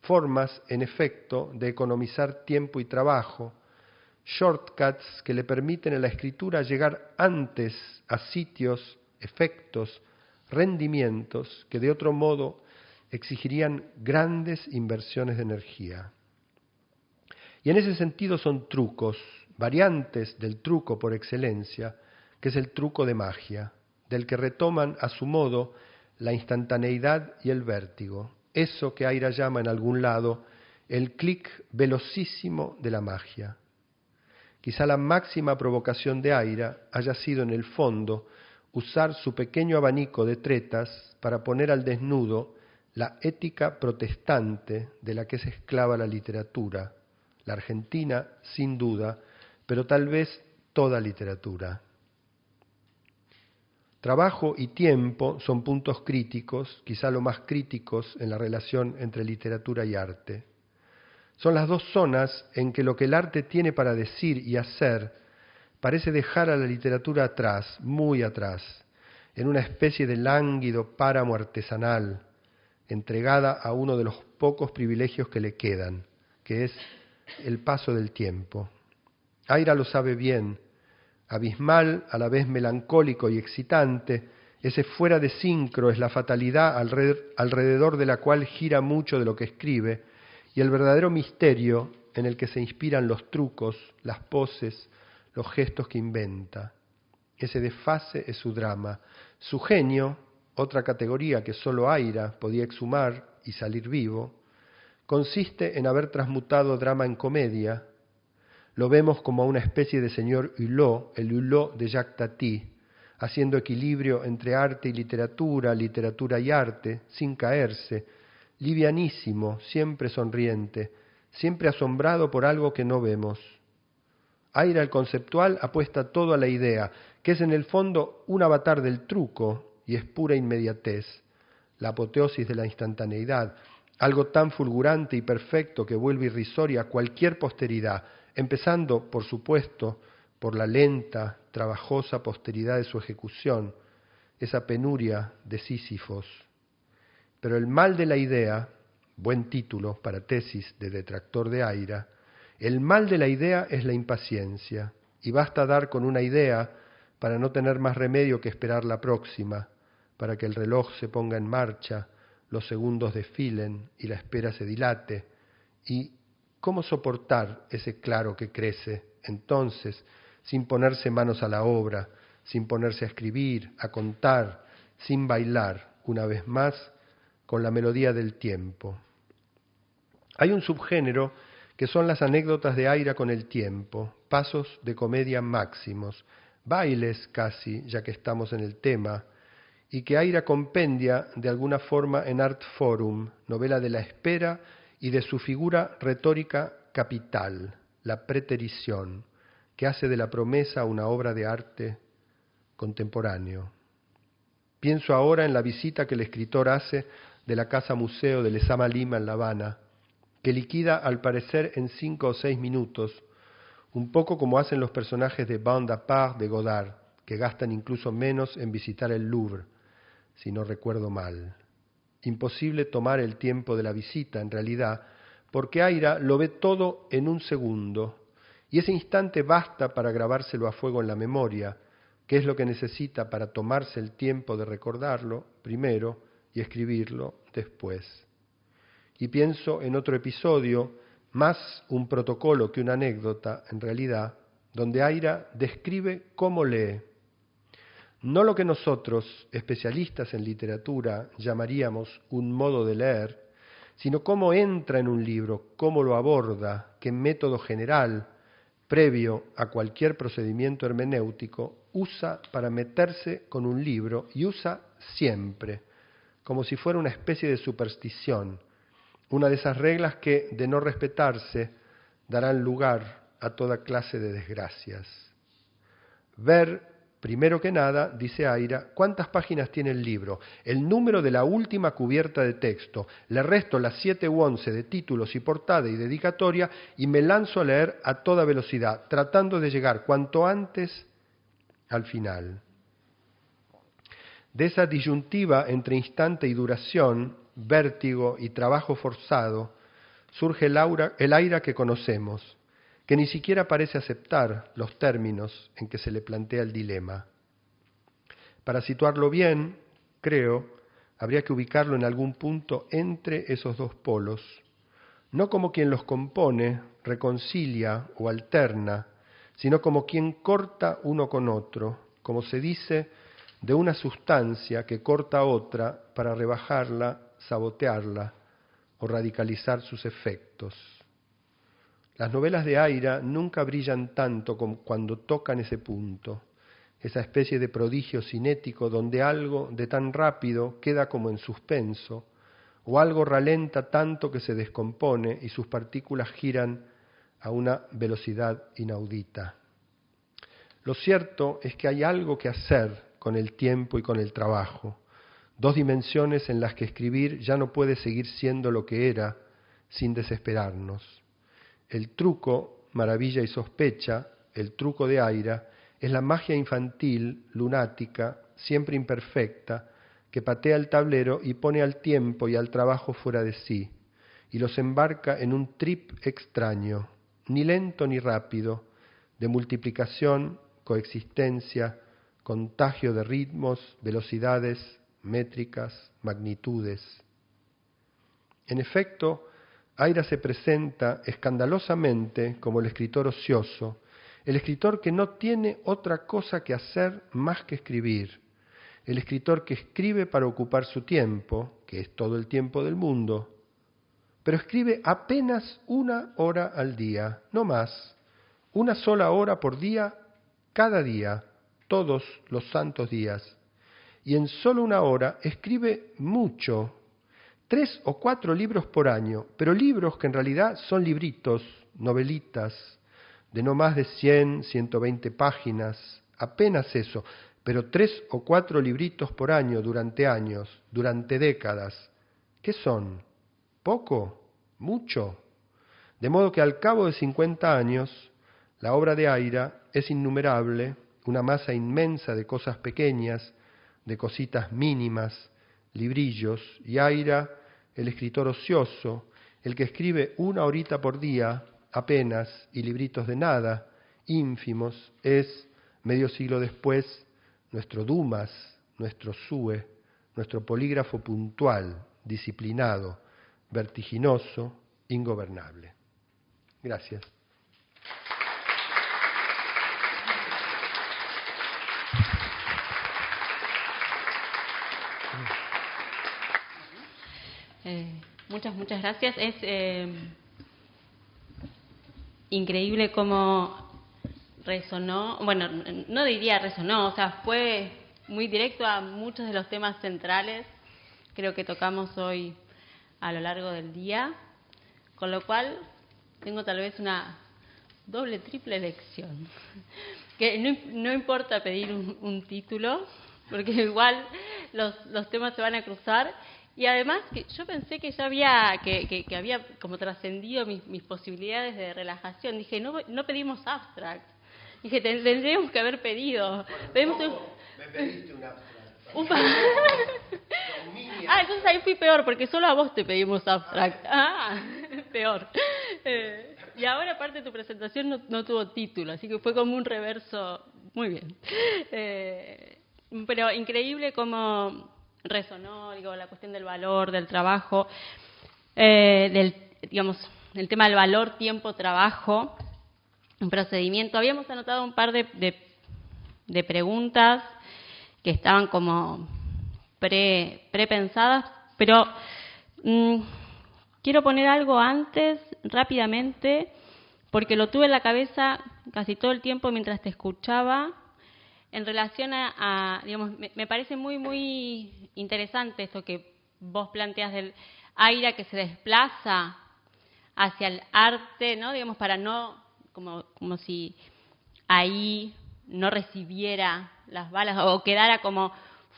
Speaker 3: formas, en efecto, de economizar tiempo y trabajo, shortcuts que le permiten a la escritura llegar antes a sitios, efectos, rendimientos que de otro modo exigirían grandes inversiones de energía. Y en ese sentido son trucos, variantes del truco por excelencia, que es el truco de magia, del que retoman a su modo la instantaneidad y el vértigo, eso que Aira llama en algún lado el clic velocísimo de la magia. Quizá la máxima provocación de Aira haya sido en el fondo usar su pequeño abanico de tretas para poner al desnudo la ética protestante de la que es esclava la literatura, la Argentina sin duda, pero tal vez toda literatura. Trabajo y tiempo son puntos críticos, quizá lo más críticos en la relación entre literatura y arte. Son las dos zonas en que lo que el arte tiene para decir y hacer parece dejar a la literatura atrás, muy atrás, en una especie de lánguido páramo artesanal, entregada a uno de los pocos privilegios que le quedan, que es el paso del tiempo. Aira lo sabe bien, abismal, a la vez melancólico y excitante, ese fuera de sincro es la fatalidad alrededor de la cual gira mucho de lo que escribe, y el verdadero misterio en el que se inspiran los trucos, las poses, los gestos que inventa. Ese desfase es su drama. Su genio, otra categoría que solo Aira podía exhumar y salir vivo, consiste en haber transmutado drama en comedia. Lo vemos como a una especie de señor Hulot, el Hulot de Jacques Tati, haciendo equilibrio entre arte y literatura, literatura y arte, sin caerse, livianísimo, siempre sonriente, siempre asombrado por algo que no vemos. Aira, el conceptual, apuesta todo a la idea, que es en el fondo un avatar del truco y es pura inmediatez, la apoteosis de la instantaneidad, algo tan fulgurante y perfecto que vuelve irrisoria cualquier posteridad, empezando, por supuesto, por la lenta, trabajosa posteridad de su ejecución, esa penuria de Sísifos. Pero el mal de la idea, buen título para tesis de detractor de Aira, el mal de la idea es la impaciencia, y basta dar con una idea para no tener más remedio que esperar la próxima, para que el reloj se ponga en marcha, los segundos desfilen y la espera se dilate. ¿Y cómo soportar ese claro que crece, entonces, sin ponerse manos a la obra, sin ponerse a escribir, a contar, sin bailar, una vez más, con la melodía del tiempo? Hay un subgénero que son las anécdotas de Aira con el tiempo, pasos de comedia máximos, bailes casi, ya que estamos en el tema, y que Aira compendia de alguna forma en Art Forum, novela de la espera y de su figura retórica capital, la preterición, que hace de la promesa una obra de arte contemporáneo. Pienso ahora en la visita que el escritor hace de la Casa Museo de Lezama Lima en La Habana, que liquida al parecer en 5 o 6 minutos, un poco como hacen los personajes de Bande à part de Godard, que gastan incluso menos en visitar el Louvre, si no recuerdo mal. Imposible tomar el tiempo de la visita, en realidad, porque Aira lo ve todo en un segundo, y ese instante basta para grabárselo a fuego en la memoria, que es lo que necesita para tomarse el tiempo de recordarlo primero y escribirlo después. Y pienso en otro episodio, más un protocolo que una anécdota, en realidad, donde Aira describe cómo lee. No lo que nosotros, especialistas en literatura, llamaríamos un modo de leer, sino cómo entra en un libro, cómo lo aborda, qué método general, previo a cualquier procedimiento hermenéutico, usa para meterse con un libro y usa siempre, como si fuera una especie de superstición, una de esas reglas que, de no respetarse, darán lugar a toda clase de desgracias. Ver primero que nada, dice Aira, ¿cuántas páginas tiene el libro? El número de la última cubierta de texto. Le resto las 7 u 11 de títulos y portada y dedicatoria y me lanzo a leer a toda velocidad, tratando de llegar cuanto antes al final. De esa disyuntiva entre instante y duración, vértigo y trabajo forzado, surge el Aira que conocemos, que ni siquiera parece aceptar los términos en que se le plantea el dilema. Para situarlo bien, creo, habría que ubicarlo en algún punto entre esos dos polos, no como quien los compone, reconcilia o alterna, sino como quien corta uno con otro, como se dice, de una sustancia que corta otra para rebajarla, sabotearla o radicalizar sus efectos. Las novelas de Aira nunca brillan tanto como cuando tocan ese punto, esa especie de prodigio cinético donde algo de tan rápido queda como en suspenso, o algo ralenta tanto que se descompone y sus partículas giran a una velocidad inaudita. Lo cierto es que hay algo que hacer con el tiempo y con el trabajo, dos dimensiones en las que escribir ya no puede seguir siendo lo que era sin desesperarnos. El truco, maravilla y sospecha, el truco de Aira, es la magia infantil, lunática, siempre imperfecta, que patea el tablero y pone al tiempo y al trabajo fuera de sí, y los embarca en un trip extraño, ni lento ni rápido, de multiplicación, coexistencia, contagio de ritmos, velocidades, métricas, magnitudes. En efecto, Aira se presenta escandalosamente como el escritor ocioso, el escritor que no tiene otra cosa que hacer más que escribir, el escritor que escribe para ocupar su tiempo, que es todo el tiempo del mundo, pero escribe apenas 1 hora al día, no más, 1 sola hora por día, cada día, todos los santos días, y en solo 1 hora escribe mucho, 3 o 4 libros por año, pero libros que en realidad son libritos, novelitas, de no más de 100, 120 páginas, apenas eso, pero 3 o 4 libritos por año durante años, durante décadas. ¿Qué son? ¿Poco? ¿Mucho? De modo que al cabo de 50 años, la obra de Aira es innumerable, una masa inmensa de cosas pequeñas, de cositas mínimas, librillos, y Aira, el escritor ocioso, el que escribe 1 horita por día, apenas, y libritos de nada, ínfimos, es, medio siglo después, nuestro Dumas, nuestro Sue, nuestro polígrafo puntual, disciplinado, vertiginoso, ingobernable. Gracias.
Speaker 1: Muchas gracias. Es increíble cómo resonó, bueno, no diría resonó, o sea, fue muy directo a muchos de los temas centrales, creo que tocamos hoy a lo largo del día, con lo cual tengo tal vez una doble, triple lección, que no importa pedir un título, porque igual los temas se van a cruzar. Y además, que yo pensé que ya había que había como trascendido mis posibilidades de relajación. Dije, no pedimos abstract. Dije, tendríamos que haber pedido. Pedimos
Speaker 3: me pediste un abstract.
Speaker 1: Entonces ahí fui peor, porque solo a vos te pedimos abstract. Peor. Y ahora, aparte, tu presentación no tuvo título, así que fue como un reverso. Muy bien. Pero increíble cómo resonó, la cuestión del valor, del trabajo, el tema del valor, tiempo, trabajo, un procedimiento. Habíamos anotado un par de preguntas que estaban como prepensadas, pero quiero poner algo antes, rápidamente, porque lo tuve en la cabeza casi todo el tiempo mientras te escuchaba. En relación me parece muy interesante esto que vos planteas del Aira que se desplaza hacia el arte, ¿no? Para no, como si ahí no recibiera las balas o quedara como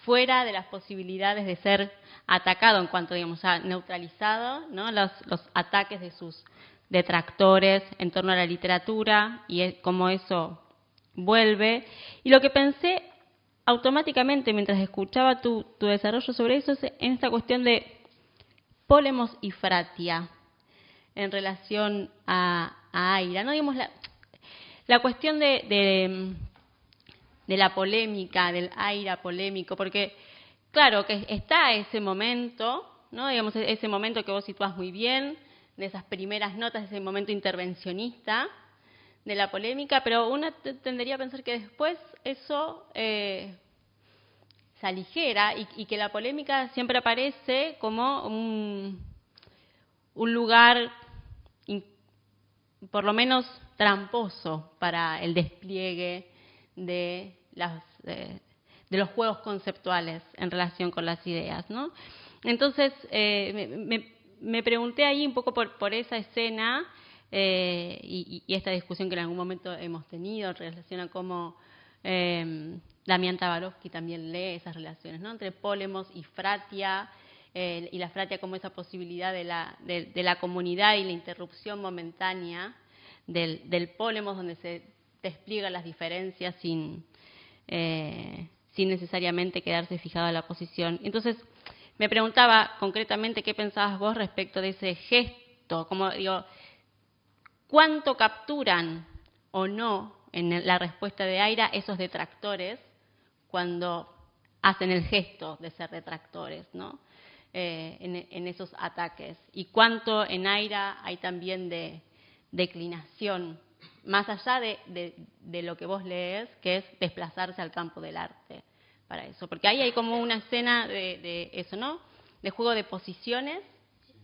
Speaker 1: fuera de las posibilidades de ser atacado en cuanto, digamos, a neutralizado, ¿no? los ataques de sus detractores en torno a la literatura y cómo eso vuelve. Y lo que pensé automáticamente mientras escuchaba tu desarrollo sobre eso es en esta cuestión de Pólemos y Fratia en relación a Aira, ¿no? Digamos, la cuestión de la polémica, del Aira polémico, porque claro que está ese momento, ¿no? Digamos, ese momento que vos situás muy bien, de esas primeras notas, ese momento intervencionista de la polémica, pero uno tendería a pensar que después eso se aligera y que la polémica siempre aparece como un lugar por lo menos tramposo para el despliegue de los juegos conceptuales en relación con las ideas, ¿no? Entonces, me pregunté ahí un poco por esa escena y esta discusión que en algún momento hemos tenido en relación a cómo Damián Tabarovsky también lee esas relaciones, ¿no? Entre Pólemos y Fratia, y la Fratia como esa posibilidad de la comunidad y la interrupción momentánea del Pólemos, donde se despliegan las diferencias sin necesariamente quedarse fijado en la posición. Entonces, me preguntaba concretamente qué pensabas vos respecto de ese gesto, como digo, ¿cuánto capturan o no en la respuesta de Aira esos detractores cuando hacen el gesto de ser detractores, ¿no? En esos ataques? ¿Y cuánto en Aira hay también de declinación, más allá de lo que vos lees, que es desplazarse al campo del arte para eso? Porque ahí hay como una escena de eso, ¿no? De juego de posiciones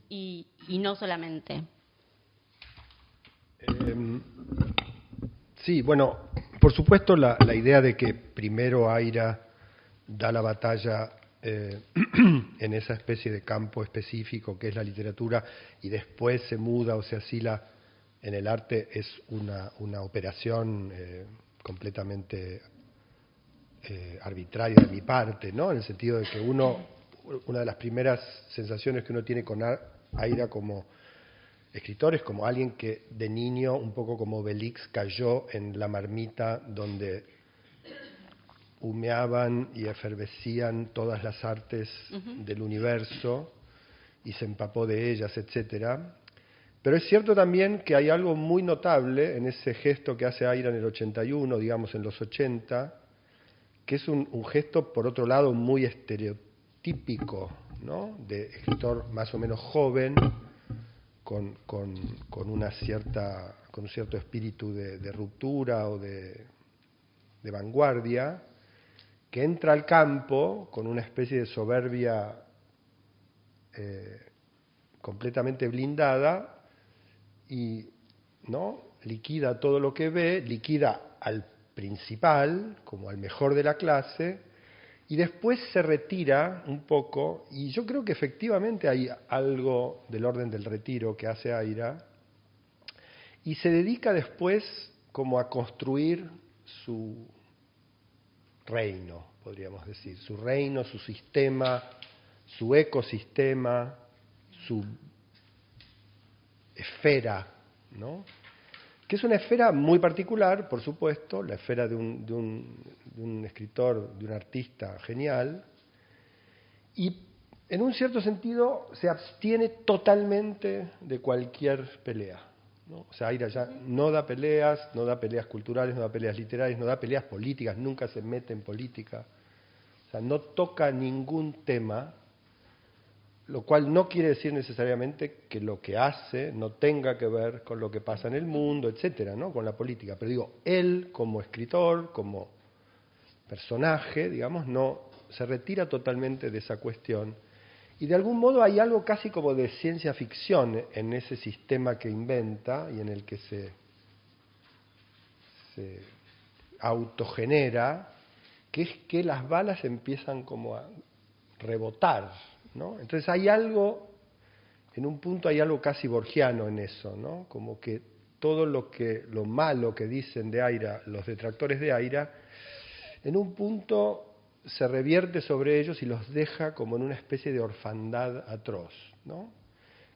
Speaker 1: y no solamente.
Speaker 3: Sí, bueno, por supuesto la idea de que primero Aira da la batalla en esa especie de campo específico que es la literatura y después se muda o se asila en el arte es una operación completamente arbitraria de mi parte, ¿no? En el sentido de que una de las primeras sensaciones que uno tiene con Aira como escritor es como alguien que de niño, un poco como Obelix, cayó en la marmita donde humeaban y efervescían todas las artes del universo y se empapó de ellas, etcétera. Pero es cierto también que hay algo muy notable en ese gesto que hace Aira en el 81, digamos en los 80, que es un gesto, por otro lado, muy estereotípico, ¿no? De escritor más o menos joven, con un cierto espíritu de ruptura o de vanguardia, que entra al campo con una especie de soberbia completamente blindada y ¿no? liquida todo lo que ve, liquida al principal como al mejor de la clase y después se retira un poco y yo creo que efectivamente hay algo del orden del retiro que hace Aira y se dedica después como a construir su reino, podríamos decir, su reino, su sistema, su ecosistema, su esfera, ¿no? Que es una esfera muy particular, por supuesto, la esfera de un escritor, de un artista genial, y en un cierto sentido se abstiene totalmente de cualquier pelea, ¿no? O sea, Aira ya no da peleas culturales, no da peleas literarias, no da peleas políticas, nunca se mete en política, o sea, no toca ningún tema, lo cual no quiere decir necesariamente que lo que hace no tenga que ver con lo que pasa en el mundo, etcétera, ¿no? Con la política. Pero digo, él como escritor, como personaje, digamos, no se retira totalmente de esa cuestión. Y de algún modo hay algo casi como de ciencia ficción en ese sistema que inventa y en el que se autogenera, que es que las balas empiezan como a rebotar, ¿no? Entonces hay algo, en un punto hay algo casi borgiano en eso, ¿no? Como que todo lo malo que dicen de Aira, los detractores de Aira, en un punto se revierte sobre ellos y los deja como en una especie de orfandad atroz, ¿no?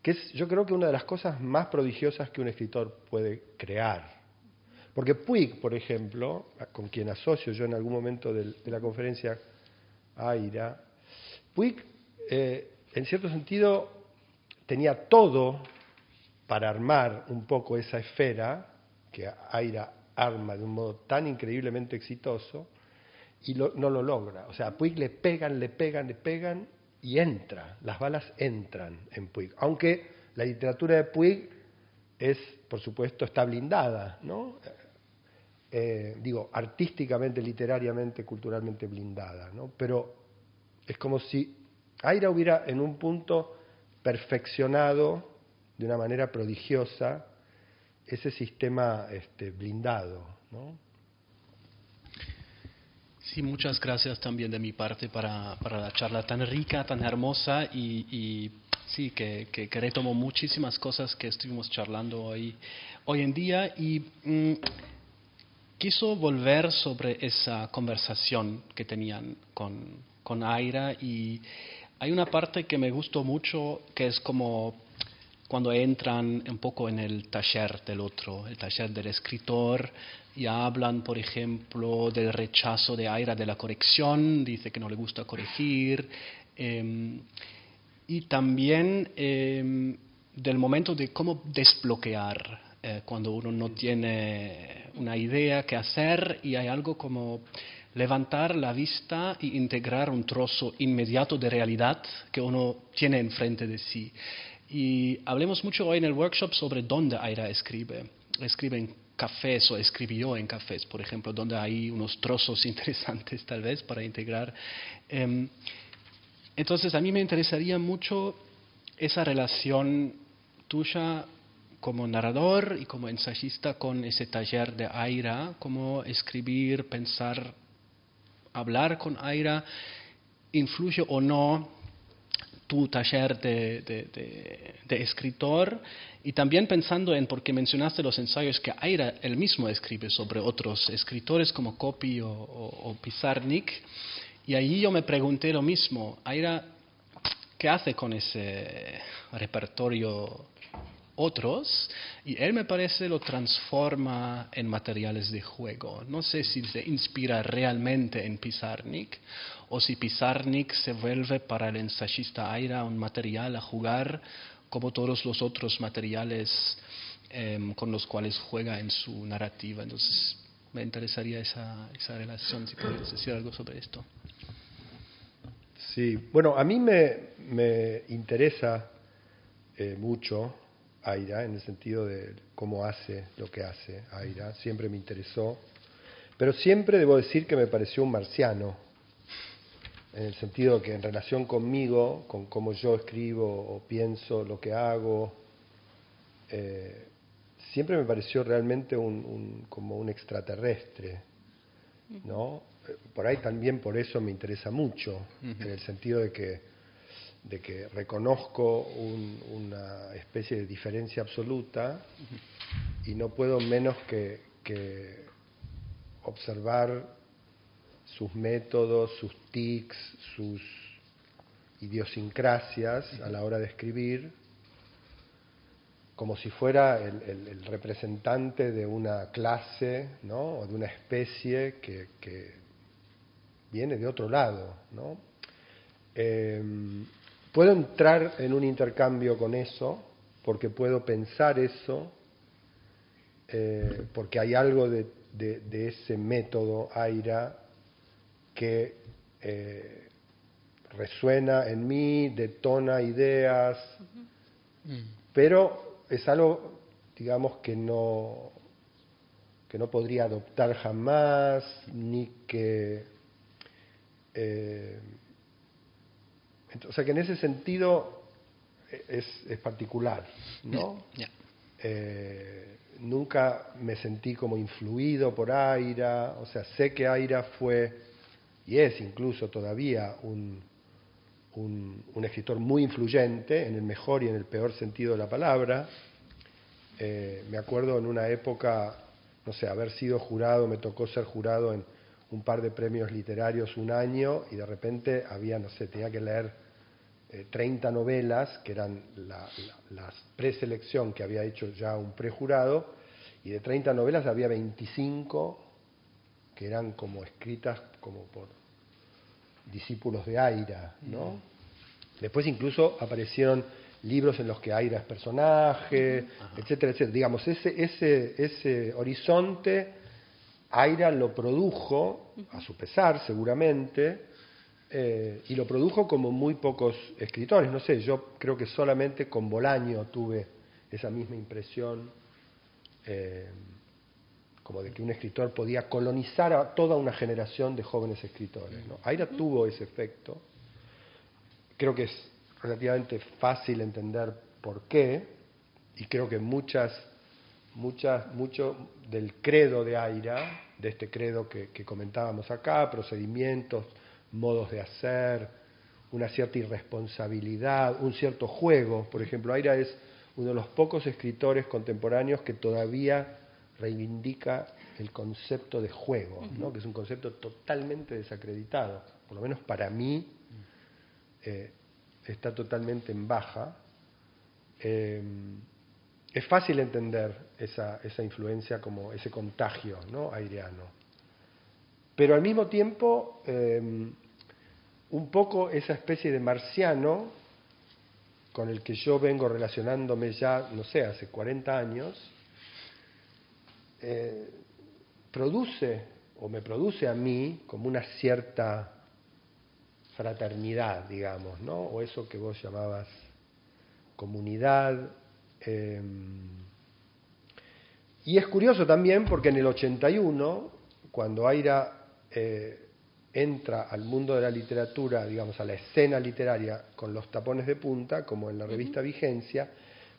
Speaker 3: Que es, yo creo que una de las cosas más prodigiosas que un escritor puede crear. Porque Puig, por ejemplo, con quien asocio yo en algún momento de la conferencia Aira, Puig, en cierto sentido, tenía todo para armar un poco esa esfera que Aira arma de un modo tan increíblemente exitoso, y no lo logra. O sea, a Puig le pegan y entra, las balas entran en Puig. Aunque la literatura de Puig es, por supuesto, está blindada, ¿no? Digo, artísticamente, literariamente, culturalmente blindada, ¿no? Pero es como si Aira hubiera en un punto perfeccionado de una manera prodigiosa ese sistema blindado, ¿no?
Speaker 2: Sí, muchas gracias también de mi parte para la charla tan rica, tan hermosa y sí, que retomo muchísimas cosas que estuvimos charlando hoy en día y quiso volver sobre esa conversación que tenían con Aira y hay una parte que me gustó mucho que es como cuando entran un poco en el taller del otro, el taller del escritor, y hablan, por ejemplo, del rechazo de Aira de la corrección, dice que no le gusta corregir, y también del momento de cómo desbloquear cuando uno no tiene una idea que hacer y hay algo como levantar la vista e integrar un trozo inmediato de realidad que uno tiene enfrente de sí. Y hablemos mucho hoy en el workshop sobre dónde Aira escribe. Escribe en cafés o escribió en cafés, por ejemplo, donde hay unos trozos interesantes tal vez para integrar. Entonces a mí me interesaría mucho esa relación tuya como narrador y como ensayista con ese taller de Aira, cómo escribir, pensar, hablar con Aira, influye o no tu taller de escritor y también pensando en, porque mencionaste los ensayos que Aira él mismo escribe sobre otros escritores como Coppi o Pizarnik y ahí yo me pregunté lo mismo, Aira, ¿qué hace con ese repertorio otros? Y él me parece lo transforma en materiales de juego. No sé si se inspira realmente en Pizarnik o si Pizarnik se vuelve para el ensayista Aira un material a jugar como todos los otros materiales con los cuales juega en su narrativa. Entonces me interesaría esa relación, si podrías decir algo sobre esto.
Speaker 3: Sí, bueno, a mí me interesa mucho Aira, en el sentido de cómo hace lo que hace Aira, siempre me interesó, pero siempre debo decir que me pareció un marciano, en el sentido que en relación conmigo, con cómo yo escribo o pienso lo que hago, siempre me pareció realmente como un extraterrestre, ¿no? Por ahí también por eso me interesa mucho, en el sentido de que reconozco una especie de diferencia absoluta y no puedo menos que observar sus métodos, sus tics, sus idiosincrasias a la hora de escribir, como si fuera el representante de una clase, ¿no? O de una especie que viene de otro lado, ¿no? Puedo entrar en un intercambio con eso, porque puedo pensar eso, porque hay algo de ese método Aira que resuena en mí, detona ideas, pero es algo, digamos, que no podría adoptar jamás, ni que... o sea que en ese sentido es particular, ¿no?
Speaker 2: Yeah.
Speaker 3: Nunca me sentí como influido por Aira, o sea, sé que Aira fue, y es incluso todavía, un escritor muy influyente, en el mejor y en el peor sentido de la palabra. Me acuerdo en una época, no sé, haber sido jurado, me tocó ser jurado en un par de premios literarios un año y de repente había, no sé, tenía que leer 30 novelas, que eran la preselección que había hecho ya un prejurado, y de 30 novelas había 25 que eran como escritas como por discípulos de Aira, ¿no? Después incluso aparecieron libros en los que Aira es personaje, etcétera, etcétera. Digamos, ese horizonte Aira lo produjo, a su pesar seguramente, y lo produjo como muy pocos escritores. No sé, yo creo que solamente con Bolaño tuve esa misma impresión, como de que un escritor podía colonizar a toda una generación de jóvenes escritores, ¿no? Aira tuvo ese efecto. Creo que es relativamente fácil entender por qué, y creo que mucho del credo de Aira, de este credo que comentábamos acá, procedimientos, modos de hacer, una cierta irresponsabilidad, un cierto juego. Por ejemplo, Aira es uno de los pocos escritores contemporáneos que todavía reivindica el concepto de juego, ¿no? Que es un concepto totalmente desacreditado, por lo menos para mí. Está totalmente en baja. Es fácil entender esa influencia como ese contagio, ¿no? aireano. Pero al mismo tiempo, un poco esa especie de marciano con el que yo vengo relacionándome ya, no sé, hace 40 años, produce o me produce a mí como una cierta fraternidad, digamos, ¿no? O eso que vos llamabas comunidad. Y es curioso también porque en el 81, cuando Aira entra al mundo de la literatura, digamos, a la escena literaria con los tapones de punta, como en la revista Vigencia,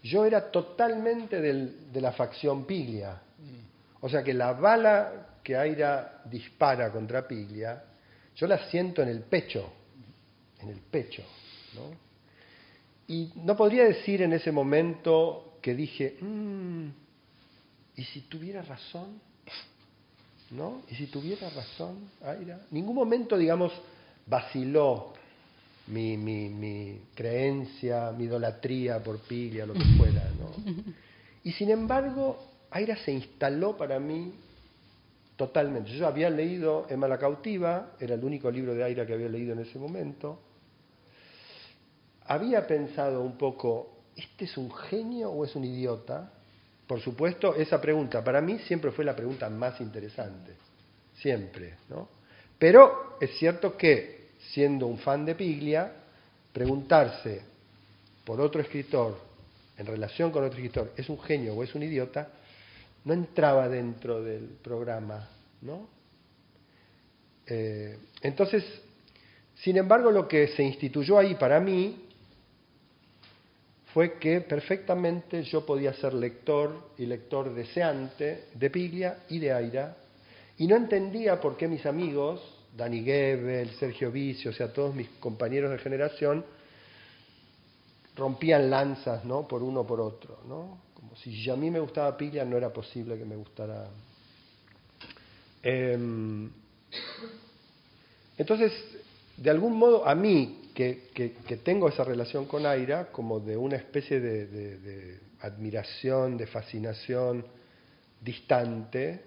Speaker 3: yo era totalmente de la facción Piglia. O sea que la bala que Aira dispara contra Piglia, yo la siento en el pecho, ¿no? Y no podría decir en ese momento que dije, ¿y si tuviera razón? ¿No? ¿Y si tuviera razón, Aira? Ningún momento, digamos, vaciló mi creencia, mi idolatría por Piglia, lo que fuera, ¿no? Y sin embargo, Aira se instaló para mí totalmente. Yo había leído Emma la cautiva, era el único libro de Aira que había leído en ese momento. Había pensado un poco, ¿este es un genio o es un idiota? Por supuesto, esa pregunta para mí siempre fue la pregunta más interesante, siempre, ¿no? Pero es cierto que, siendo un fan de Piglia, preguntarse por otro escritor, en relación con otro escritor, ¿es un genio o es un idiota?, no entraba dentro del programa, ¿no? Entonces, sin embargo, lo que se instituyó ahí para mí fue que perfectamente yo podía ser lector y lector deseante de Piglia y de Aira, y no entendía por qué mis amigos, Dani Gebel, Sergio Vicio, o sea, todos mis compañeros de generación, rompían lanzas, ¿no?, por uno o por otro, ¿no? Como si a mí me gustaba Piglia, no era posible que me gustara. Entonces, de algún modo, a mí, que tengo esa relación con Aira, como de una especie de admiración, de fascinación distante,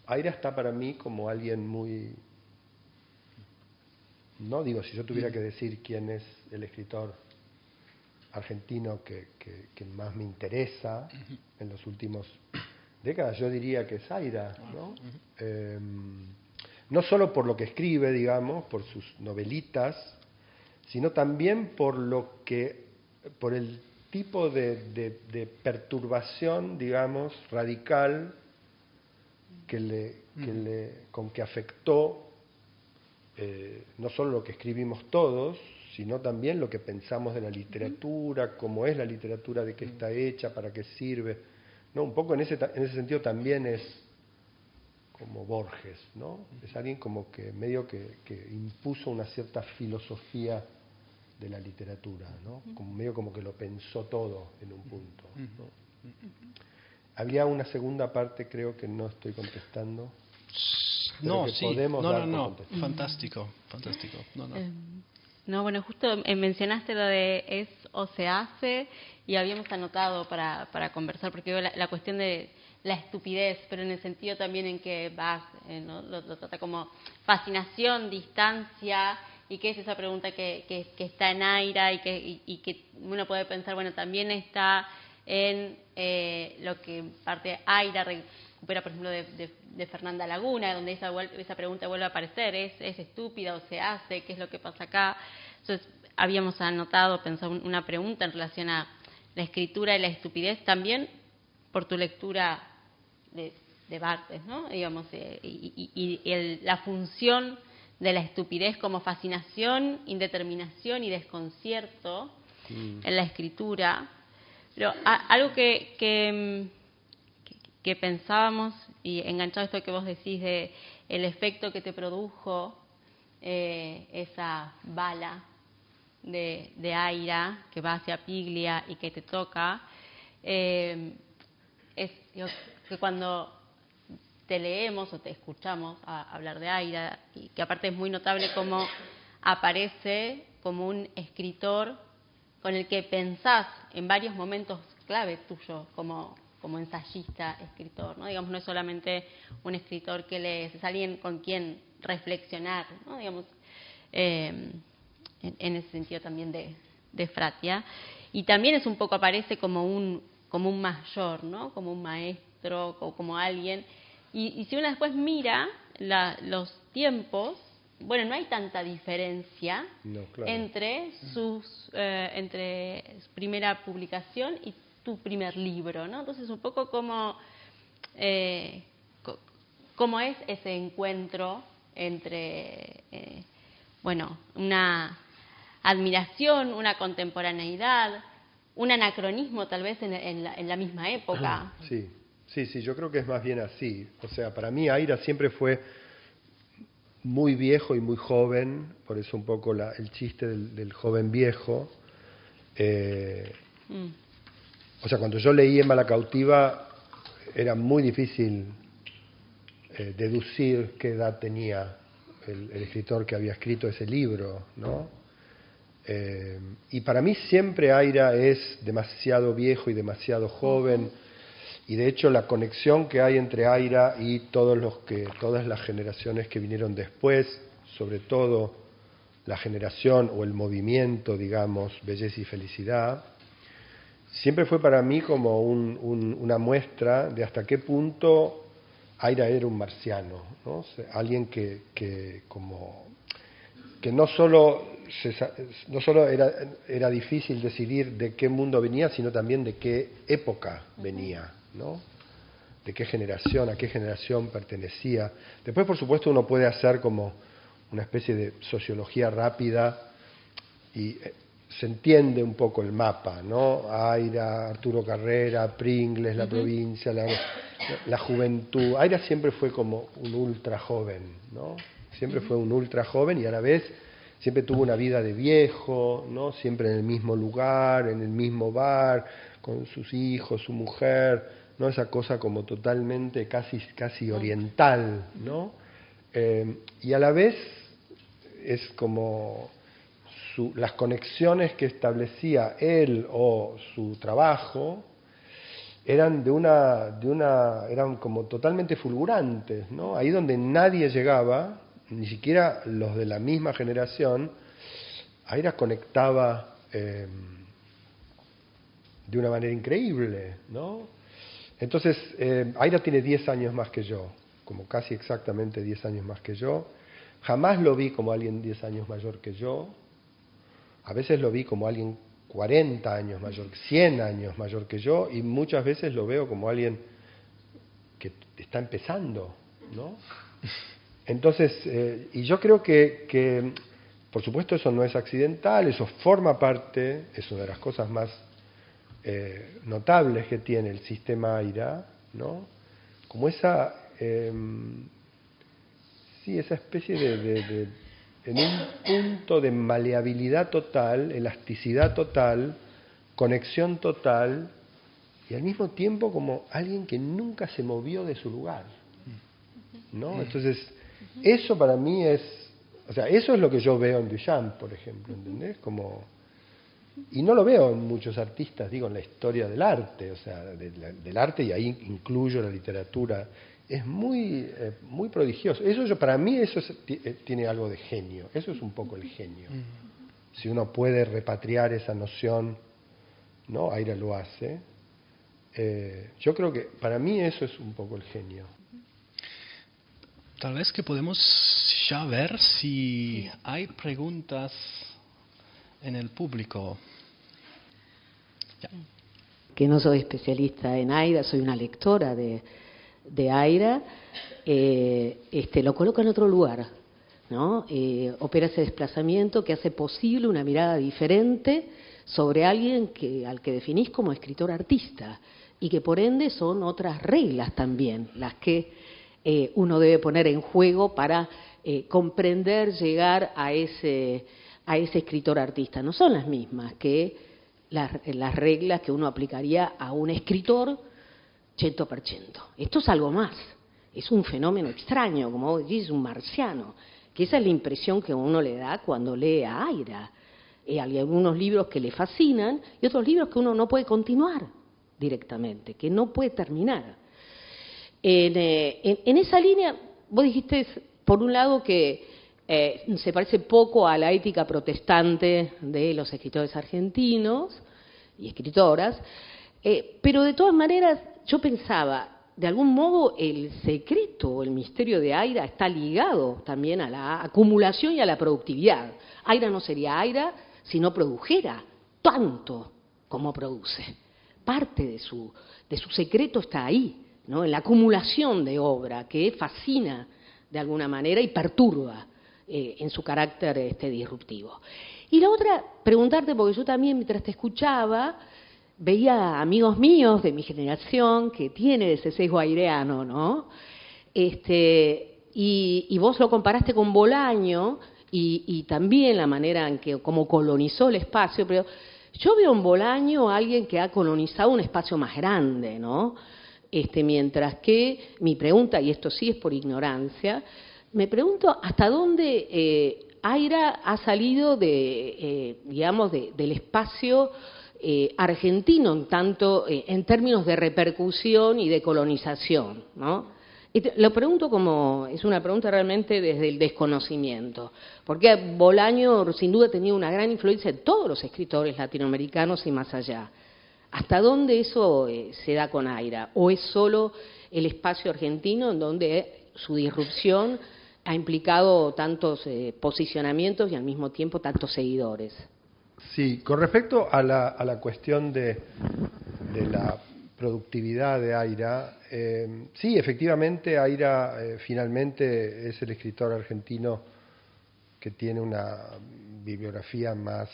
Speaker 3: Aira está para mí como alguien muy... No digo, si yo tuviera que decir quién es el escritor argentino que más me interesa en los últimos décadas, yo diría que es Aira, ¿no? No solo por lo que escribe, digamos, por sus novelitas, sino también por el tipo de perturbación, digamos, radical con que afectó no solo lo que escribimos todos, sino también lo que pensamos de la literatura, cómo es la literatura, de qué está hecha, para qué sirve, ¿no? Un poco en ese sentido también es como Borges, ¿no? Es alguien como que medio que impuso una cierta filosofía de la literatura, ¿no? Como medio como que lo pensó todo en un punto, ¿no? había una segunda parte, creo que no estoy contestando.
Speaker 2: No,
Speaker 3: que
Speaker 2: sí.
Speaker 3: podemos dar por
Speaker 2: No.
Speaker 3: contestado.
Speaker 2: Fantástico. No.
Speaker 1: No, bueno, justo mencionaste lo de es o se hace y habíamos anotado para conversar, porque la cuestión de la estupidez, pero en el sentido también en que vas, ¿no? Lo trata como fascinación, distancia, y que es esa pregunta que está en Aira y que uno puede pensar, bueno, también está en lo que parte Aira recupera, por ejemplo, de Fernanda Laguna, donde esa pregunta vuelve a aparecer, ¿es estúpida o se hace? ¿Qué es lo que pasa acá? Entonces, habíamos anotado, pensado una pregunta en relación a la escritura y la estupidez, también por tu lectura de Barthes, ¿no? Digamos, la función de la estupidez como fascinación, indeterminación y desconcierto en la escritura. Pero algo que pensábamos, y enganchado a esto que vos decís de el efecto que te produjo esa bala de Aira que va hacia Piglia y que te toca, es que cuando te leemos o te escuchamos hablar de Aira, y que aparte es muy notable cómo aparece como un escritor con el que pensás en varios momentos clave tuyos como ensayista, escritor, ¿no? Digamos, no es solamente un escritor que lees, es alguien con quien reflexionar, ¿no? Digamos, en ese sentido también de Fratia. Y también es un poco, aparece como un mayor, ¿no? Como un maestro, como alguien. Y si uno después mira los tiempos, bueno, no hay tanta diferencia entre su primera publicación y tu primer libro, ¿no? Entonces, un poco cómo es ese encuentro entre, una admiración, una contemporaneidad, un anacronismo tal vez en la misma época.
Speaker 3: Sí, yo creo que es más bien así. O sea, para mí Aira siempre fue muy viejo y muy joven, por eso un poco el chiste del joven viejo. O sea, cuando yo leí Emma la cautiva era muy difícil deducir qué edad tenía el escritor que había escrito ese libro, ¿no? Y para mí siempre Aira es demasiado viejo y demasiado joven, y de hecho la conexión que hay entre Aira y todas las generaciones que vinieron después, sobre todo la generación o el movimiento, digamos, Belleza y Felicidad, siempre fue para mí como una muestra de hasta qué punto Aira era un marciano, ¿no? O sea, alguien que no solo era difícil decidir de qué mundo venía, sino también de qué época venía, ¿no? De qué generación, a qué generación pertenecía. Después, por supuesto, uno puede hacer como una especie de sociología rápida y se entiende un poco el mapa, ¿no? Aira, Arturo Carrera, Pringles, la provincia, la juventud. Aira siempre fue como un ultra joven, ¿no? Siempre fue un ultra joven y a la vez siempre tuvo una vida de viejo, ¿no? Siempre en el mismo lugar, en el mismo bar, con sus hijos, su mujer, ¿no? Esa cosa como totalmente casi oriental, ¿no? Y a la vez es como las conexiones que establecía él o su trabajo eran eran como totalmente fulgurantes, ¿no? Ahí donde nadie llegaba, ni siquiera los de la misma generación, Aira conectaba de una manera increíble, ¿no? Entonces, Aira tiene 10 años más que yo, como casi exactamente 10 años más que yo. Jamás lo vi como alguien 10 años mayor que yo. A veces lo vi como alguien 40 años mayor, 100 años mayor que yo, y muchas veces lo veo como alguien que está empezando, ¿no? Entonces, y yo creo que, por supuesto, eso no es accidental, eso forma parte, es una de las cosas más notables que tiene el sistema Aira, ¿no? Como esa especie de en un punto de maleabilidad total, elasticidad total, conexión total y al mismo tiempo como alguien que nunca se movió de su lugar, ¿no? Entonces, eso para mí es, o sea, eso es lo que yo veo en Duchamp, por ejemplo, ¿entendés? Como, y no lo veo en muchos artistas, digo, en la historia del arte, o sea, del arte, y ahí incluyo la literatura. Es muy prodigioso. Eso para mí eso tiene algo de genio. Eso es un poco el genio. Si uno puede repatriar esa noción, ¿no? Aira lo hace. Yo creo que para mí eso es un poco el genio.
Speaker 2: Tal vez que podemos ya ver si hay preguntas en el público. Ya.
Speaker 4: Que no soy especialista en Aira, soy una lectora de Aira, lo coloca en otro lugar, ¿no? Opera ese desplazamiento que hace posible una mirada diferente sobre alguien al que definís como escritor artista, y que por ende son otras reglas también las que uno debe poner en juego para comprender, llegar a ese escritor artista. No son las mismas que las reglas que uno aplicaría a un escritor 100%. Esto es algo más, es un fenómeno extraño, como vos decís, un marciano, que esa es la impresión que uno le da cuando lee a Aira. Hay algunos libros que le fascinan y otros libros que uno no puede continuar directamente, que no puede terminar. En esa línea, vos dijiste, por un lado, que se parece poco a la ética protestante de los escritores argentinos y escritoras, pero de todas maneras yo pensaba, de algún modo el secreto, el misterio de Aira está ligado también a la acumulación y a la productividad. Aira no sería Aira si no produjera tanto como produce. Parte de su secreto está ahí, ¿no? En la acumulación de obra que fascina de alguna manera y perturba en su carácter disruptivo. Y la otra, preguntarte, porque yo también mientras te escuchaba, veía amigos míos de mi generación que tienen ese sesgo aireano, ¿no? Y vos lo comparaste con Bolaño y también la manera en que como colonizó el espacio, pero yo veo en Bolaño a alguien que ha colonizado un espacio más grande, ¿no? Mientras que mi pregunta, y esto sí es por ignorancia, me pregunto hasta dónde Aira ha salido del espacio argentino, en tanto en términos de repercusión y de colonización, ¿no? Lo pregunto como, es una pregunta realmente desde el desconocimiento, porque Bolaño sin duda tenía una gran influencia en todos los escritores latinoamericanos y más allá. ¿Hasta dónde eso se da con Aira? ¿O es solo el espacio argentino en donde su disrupción ha implicado tantos posicionamientos y al mismo tiempo tantos seguidores?
Speaker 3: Sí, con respecto a la cuestión de la productividad de Aira, sí, efectivamente Aira finalmente es el escritor argentino que tiene una bibliografía más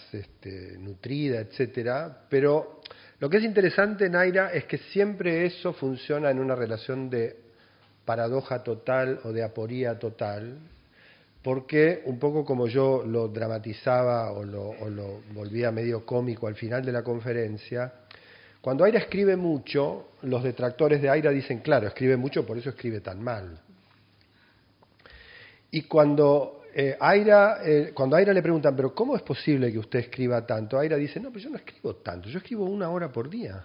Speaker 3: nutrida, etcétera, pero lo que es interesante en Aira es que siempre eso funciona en una relación de paradoja total o de aporía total, porque un poco como yo lo dramatizaba o lo volvía medio cómico al final de la conferencia, cuando Aira escribe mucho, los detractores de Aira dicen, claro, escribe mucho, por eso escribe tan mal. Y cuando a Aira le preguntan, pero ¿cómo es posible que usted escriba tanto? Aira dice, no, pero yo no escribo tanto, yo escribo 1 hora por día.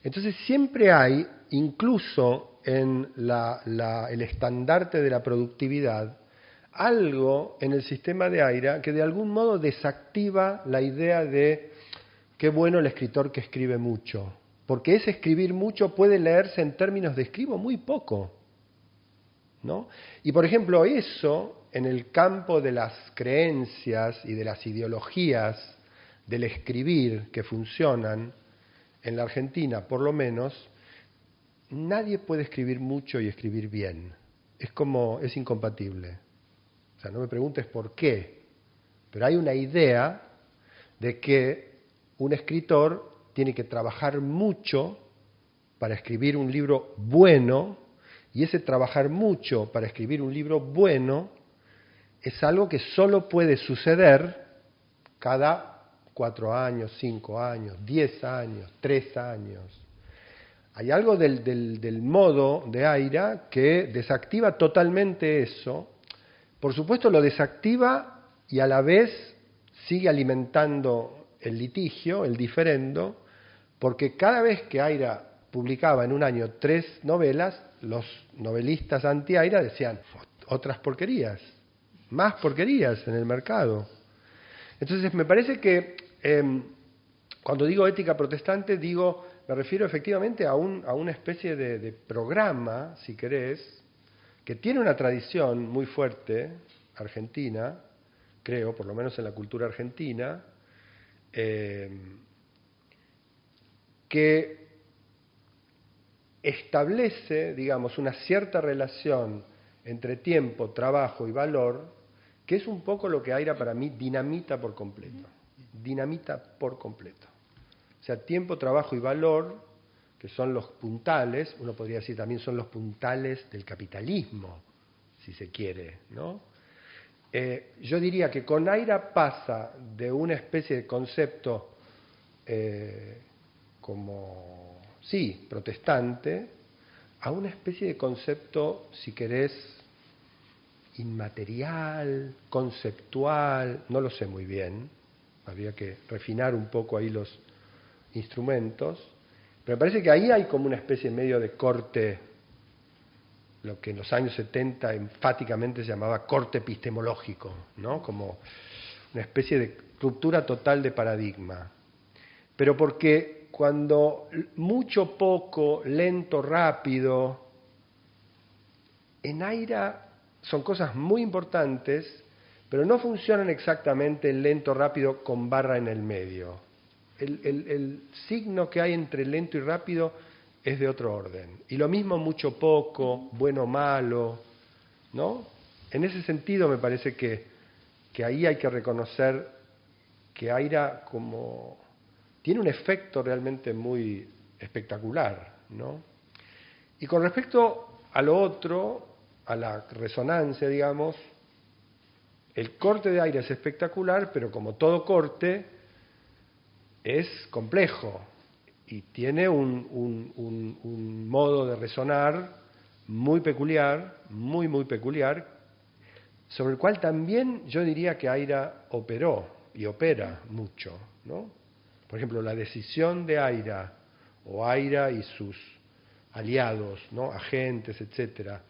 Speaker 3: Entonces siempre hay, incluso en el estandarte de la productividad, algo en el sistema de Aira que de algún modo desactiva la idea de qué bueno el escritor que escribe mucho, porque ese escribir mucho puede leerse en términos de escribo muy poco, ¿no? Y por ejemplo eso, en el campo de las creencias y de las ideologías del escribir que funcionan, en la Argentina por lo menos, nadie puede escribir mucho y escribir bien. Es incompatible. O sea, no me preguntes por qué, pero hay una idea de que un escritor tiene que trabajar mucho para escribir un libro bueno, y ese trabajar mucho para escribir un libro bueno es algo que solo puede suceder cada 4 años, 5 años, 10 años, 3 años. Hay algo del modo de Aira que desactiva totalmente eso. Por supuesto lo desactiva y a la vez sigue alimentando el litigio, el diferendo, porque cada vez que Aira publicaba en un año 3 novelas, los novelistas anti-Aira decían, otras porquerías, más porquerías en el mercado. Entonces me parece que cuando digo ética protestante, me refiero efectivamente a una especie de programa, si querés, que tiene una tradición muy fuerte, argentina, creo, por lo menos en la cultura argentina, que establece, digamos, una cierta relación entre tiempo, trabajo y valor, que es un poco lo que Aira para mí dinamita por completo. Dinamita por completo. O sea, tiempo, trabajo y valor, que son los puntales, uno podría decir también son los puntales del capitalismo, si se quiere, ¿no? Yo diría que con Aira pasa de una especie de concepto como, sí, protestante, a una especie de concepto, si querés, inmaterial, conceptual, no lo sé muy bien, habría que refinar un poco ahí los instrumentos, pero me parece que ahí hay como una especie medio de corte, lo que en los años 70 enfáticamente se llamaba corte epistemológico, ¿no? Como una especie de ruptura total de paradigma. Pero porque cuando mucho, poco, lento, rápido, en Aira son cosas muy importantes, pero no funcionan exactamente el lento, rápido con barra en el medio. El signo que hay entre lento y rápido es de otro orden. Y lo mismo mucho, poco, bueno, malo, ¿no? En ese sentido me parece que ahí hay que reconocer que Aira como tiene un efecto realmente muy espectacular, ¿no? Y con respecto a lo otro, a la resonancia, digamos, el corte de Aira es espectacular, pero como todo corte, es complejo y tiene un modo de resonar muy peculiar, muy, muy peculiar, sobre el cual también yo diría que Aira operó y opera mucho, ¿no? Por ejemplo, la decisión de Aira, o Aira y sus aliados, ¿no? Agentes, etcétera,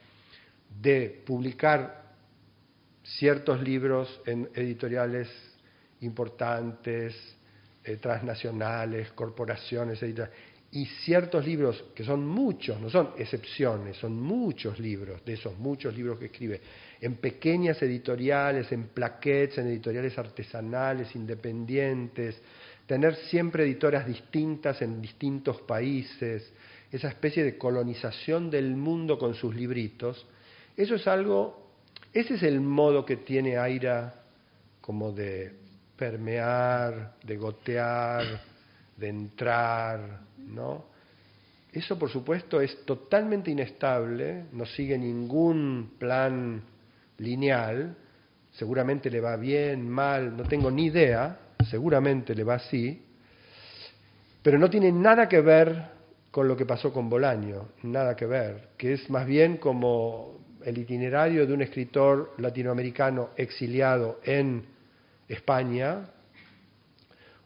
Speaker 3: de publicar ciertos libros en editoriales importantes, transnacionales, corporaciones, editoriales, y ciertos libros que son muchos, no son excepciones, son muchos libros, de esos muchos libros que escribe, en pequeñas editoriales, en plaquettes, en editoriales artesanales, independientes, tener siempre editoras distintas en distintos países, esa especie de colonización del mundo con sus libritos, eso es algo, ese es el modo que tiene Aira como de permear, de gotear, de entrar, ¿no? Eso, por supuesto, es totalmente inestable, no sigue ningún plan lineal, seguramente le va bien, mal, no tengo ni idea, seguramente le va así, pero no tiene nada que ver con lo que pasó con Bolaño, nada que ver, que es más bien como el itinerario de un escritor latinoamericano exiliado en España,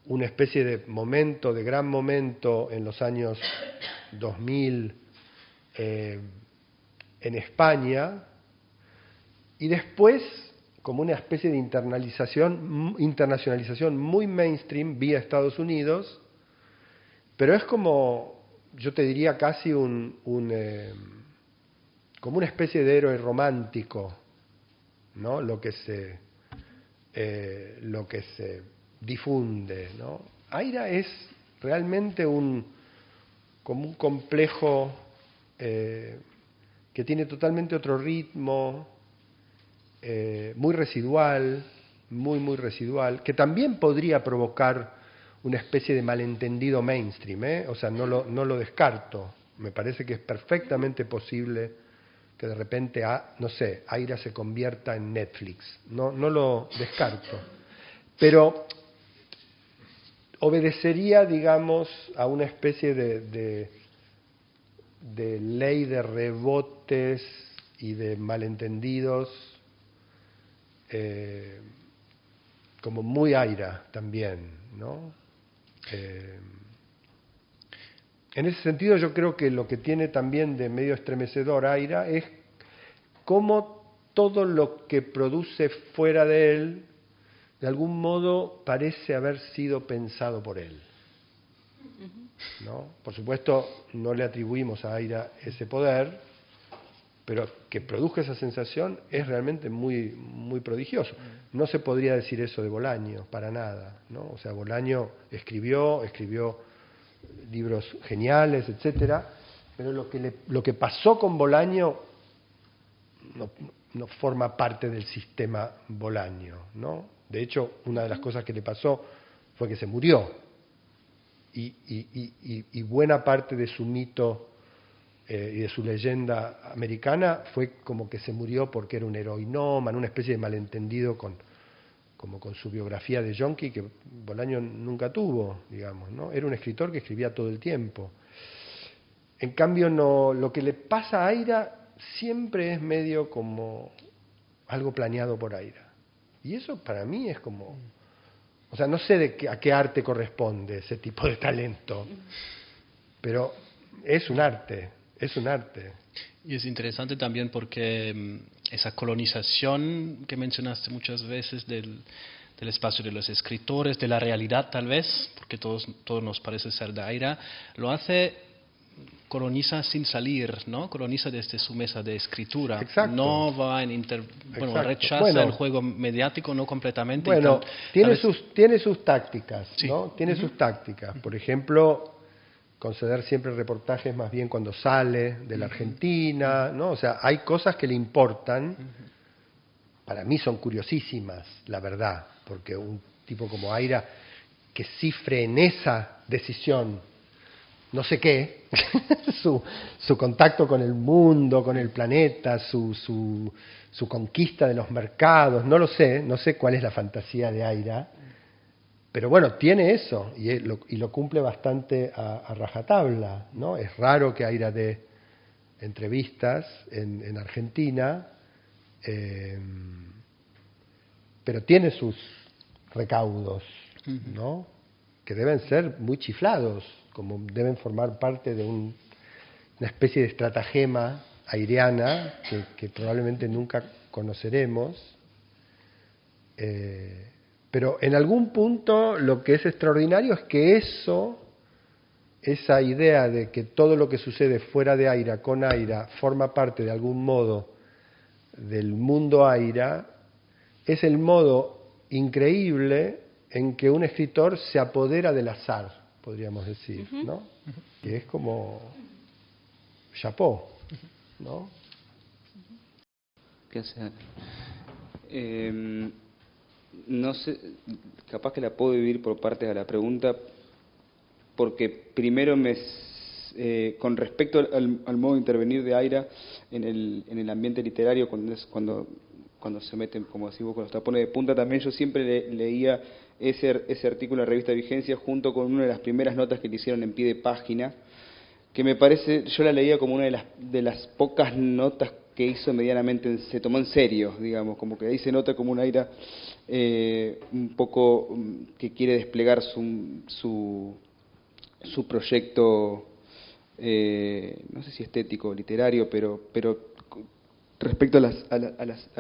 Speaker 3: una especie de momento, de gran momento en los años 2000 en España, y después como una especie de internacionalización muy mainstream vía Estados Unidos, pero es como, yo te diría casi como una especie de héroe romántico, ¿no? Lo que se difunde, ¿no? Aira es realmente como un complejo que tiene totalmente otro ritmo, muy residual, muy, muy residual, que también podría provocar una especie de malentendido mainstream, o sea, no lo descarto, me parece que es perfectamente posible que de repente, no sé, Aira se convierta en Netflix, no lo descarto, pero obedecería, digamos, a una especie de ley de rebotes y de malentendidos, como muy Aira también, ¿no? En ese sentido yo creo que lo que tiene también de medio estremecedor Aira es cómo todo lo que produce fuera de él de algún modo parece haber sido pensado por él, ¿no? Por supuesto no le atribuimos a Aira ese poder, pero que produzca esa sensación es realmente muy, muy prodigioso. No se podría decir eso de Bolaño, para nada, ¿no? O sea, Bolaño escribió libros geniales, etcétera, pero lo que pasó con Bolaño no forma parte del sistema Bolaño, ¿no? De hecho, una de las cosas que le pasó fue que se murió, y buena parte de su mito y de su leyenda americana fue como que se murió porque era un heroinómano, una especie de malentendido como con su biografía de yonki que Bolaño nunca tuvo, digamos, ¿no? Era un escritor que escribía todo el tiempo. En cambio, lo que le pasa a Aira siempre es medio como algo planeado por Aira. Y eso para mí es como... O sea, no sé a qué arte corresponde ese tipo de talento, pero es un arte. Es un arte.
Speaker 2: Y es interesante también porque esa colonización que mencionaste muchas veces del espacio de los escritores, de la realidad tal vez, porque todos nos parece ser de Aira, lo hace, coloniza sin salir, ¿no? Coloniza desde su mesa de escritura.
Speaker 3: Exacto.
Speaker 2: No va rechaza el juego mediático, no completamente.
Speaker 3: Bueno, tiene sus tácticas, ¿no? Sí. Tiene sus tácticas. Por ejemplo, conceder siempre reportajes más bien cuando sale de la Argentina, ¿no? O sea, hay cosas que le importan, para mí son curiosísimas, la verdad, porque un tipo como Aira, que cifre en esa decisión, no sé qué, su contacto con el mundo, con el planeta, su conquista de los mercados, no sé cuál es la fantasía de Aira, pero bueno, tiene eso y lo cumple bastante a rajatabla, ¿no? Es raro que Aira dé entrevistas en Argentina, pero tiene sus recaudos, ¿no? Que deben ser muy chiflados, como deben formar parte de una especie de estratagema aireana que probablemente nunca conoceremos. Pero en algún punto lo que es extraordinario es que esa idea de que todo lo que sucede fuera de Aira, con Aira, forma parte de algún modo del mundo Aira, es el modo increíble en que un escritor se apodera del azar, podríamos decir, ¿no? Que es como chapó, ¿no?
Speaker 5: ¿Qué hace? No sé, capaz que la puedo dividir por partes a la pregunta, porque primero con respecto al modo de intervenir de Aira en el ambiente literario, cuando se meten, como decís vos, con los tapones de punta, también yo siempre leía ese artículo en la revista Vigencia junto con una de las primeras notas que le hicieron en pie de página, que me parece, yo la leía como una de las pocas notas que hizo medianamente, se tomó en serio, digamos, como que ahí se nota como un Aira un poco que quiere desplegar su proyecto, no sé si estético o literario, pero respecto a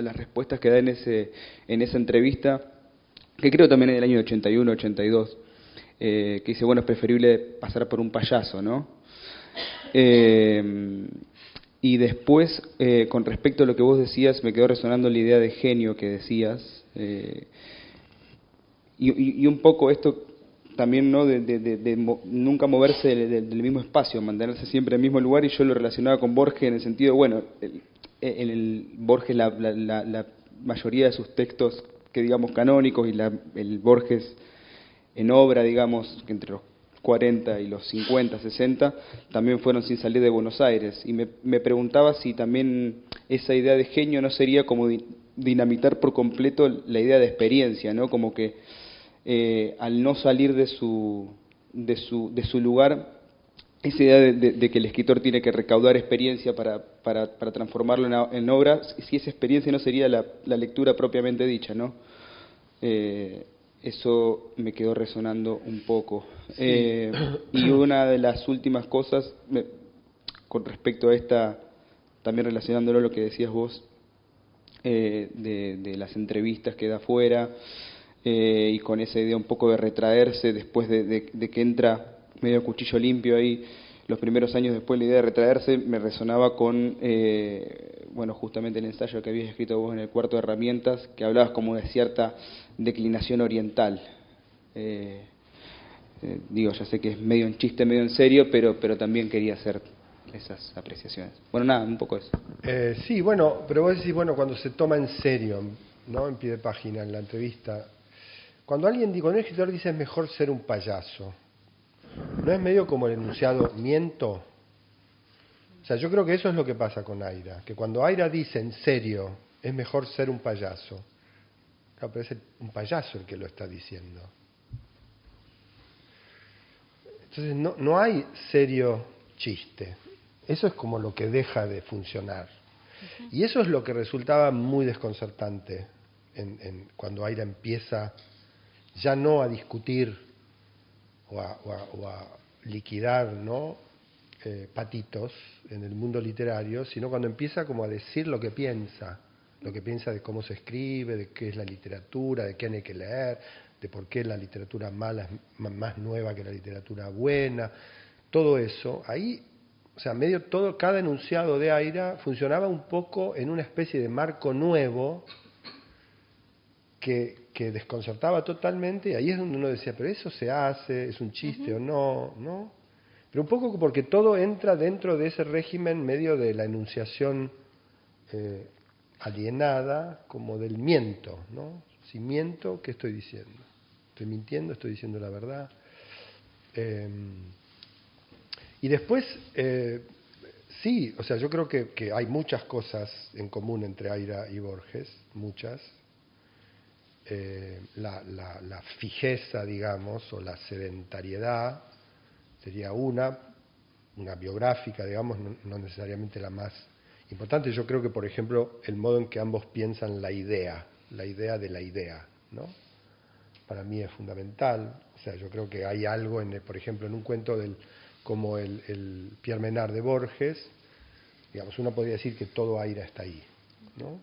Speaker 5: las respuestas que da en esa entrevista, que creo también en el año 81, 82, que dice, bueno, es preferible pasar por un payaso, ¿no? Y después, con respecto a lo que vos decías, me quedó resonando la idea de genio que decías, y un poco esto también, ¿no? de nunca moverse del mismo espacio, mantenerse siempre en el mismo lugar, y yo lo relacionaba con Borges en el sentido, bueno, Borges, la mayoría de sus textos, que digamos canónicos, y el Borges en obra, digamos, que entre los 40 y los 50, 60, también fueron sin salir de Buenos Aires. Y me preguntaba si también esa idea de genio no sería como dinamitar por completo la idea de experiencia, ¿no? Como que al no salir de su lugar, esa idea de que el escritor tiene que recaudar experiencia para transformarlo en obra, si esa experiencia no sería la lectura propiamente dicha, ¿no? Eso me quedó resonando un poco. Sí. Y una de las últimas cosas, con respecto a esta, también relacionándolo a lo que decías vos, de las entrevistas que da afuera, y con esa idea un poco de retraerse después de que entra medio cuchillo limpio ahí, los primeros años después, la idea de retraerse me resonaba con, bueno, justamente el ensayo que habías escrito vos en el cuarto de herramientas, que hablabas como de cierta declinación oriental. Digo, ya sé que es medio en chiste, medio en serio, pero también quería hacer esas apreciaciones. Bueno, nada, un poco eso.
Speaker 3: Sí, bueno, pero vos decís, bueno, cuando se toma en serio, ¿no? En pie de página, en la entrevista, cuando un escritor dice es mejor ser un payaso, ¿no es medio como el enunciado miento? O sea, yo creo que eso es lo que pasa con Aira, que cuando Aira dice en serio es mejor ser un payaso, claro, pero es un payaso el que lo está diciendo. Entonces no hay serio chiste. Eso es como lo que deja de funcionar. Y eso es lo que resultaba muy desconcertante cuando Aira empieza ya no a discutir o a liquidar, ¿no? Patitos en el mundo literario, sino cuando empieza como a decir lo que piensa de cómo se escribe, de qué es la literatura, de qué hay que leer, de por qué la literatura mala es más nueva que la literatura buena, todo eso. Ahí, o sea, cada enunciado de Aira funcionaba un poco en una especie de marco nuevo que desconcertaba totalmente, y ahí es donde uno decía, pero eso se hace, es un chiste o no, ¿no? Pero un poco porque todo entra dentro de ese régimen medio de la enunciación alienada, como del miento, ¿no? Si miento, ¿qué estoy diciendo? ¿Estoy mintiendo? ¿Estoy diciendo la verdad? Y después, sí, o sea, yo creo que hay muchas cosas en común entre Aira y Borges, muchas. La fijeza, digamos, o la sedentariedad sería una biográfica, digamos, no necesariamente la más importante. Yo creo que, por ejemplo, el modo en que ambos piensan la idea de la idea, ¿no? Para mí es fundamental. O sea, yo creo que hay algo, por ejemplo, en un cuento como el Pierre Menard de Borges, digamos, uno podría decir que todo Aira está ahí, ¿no?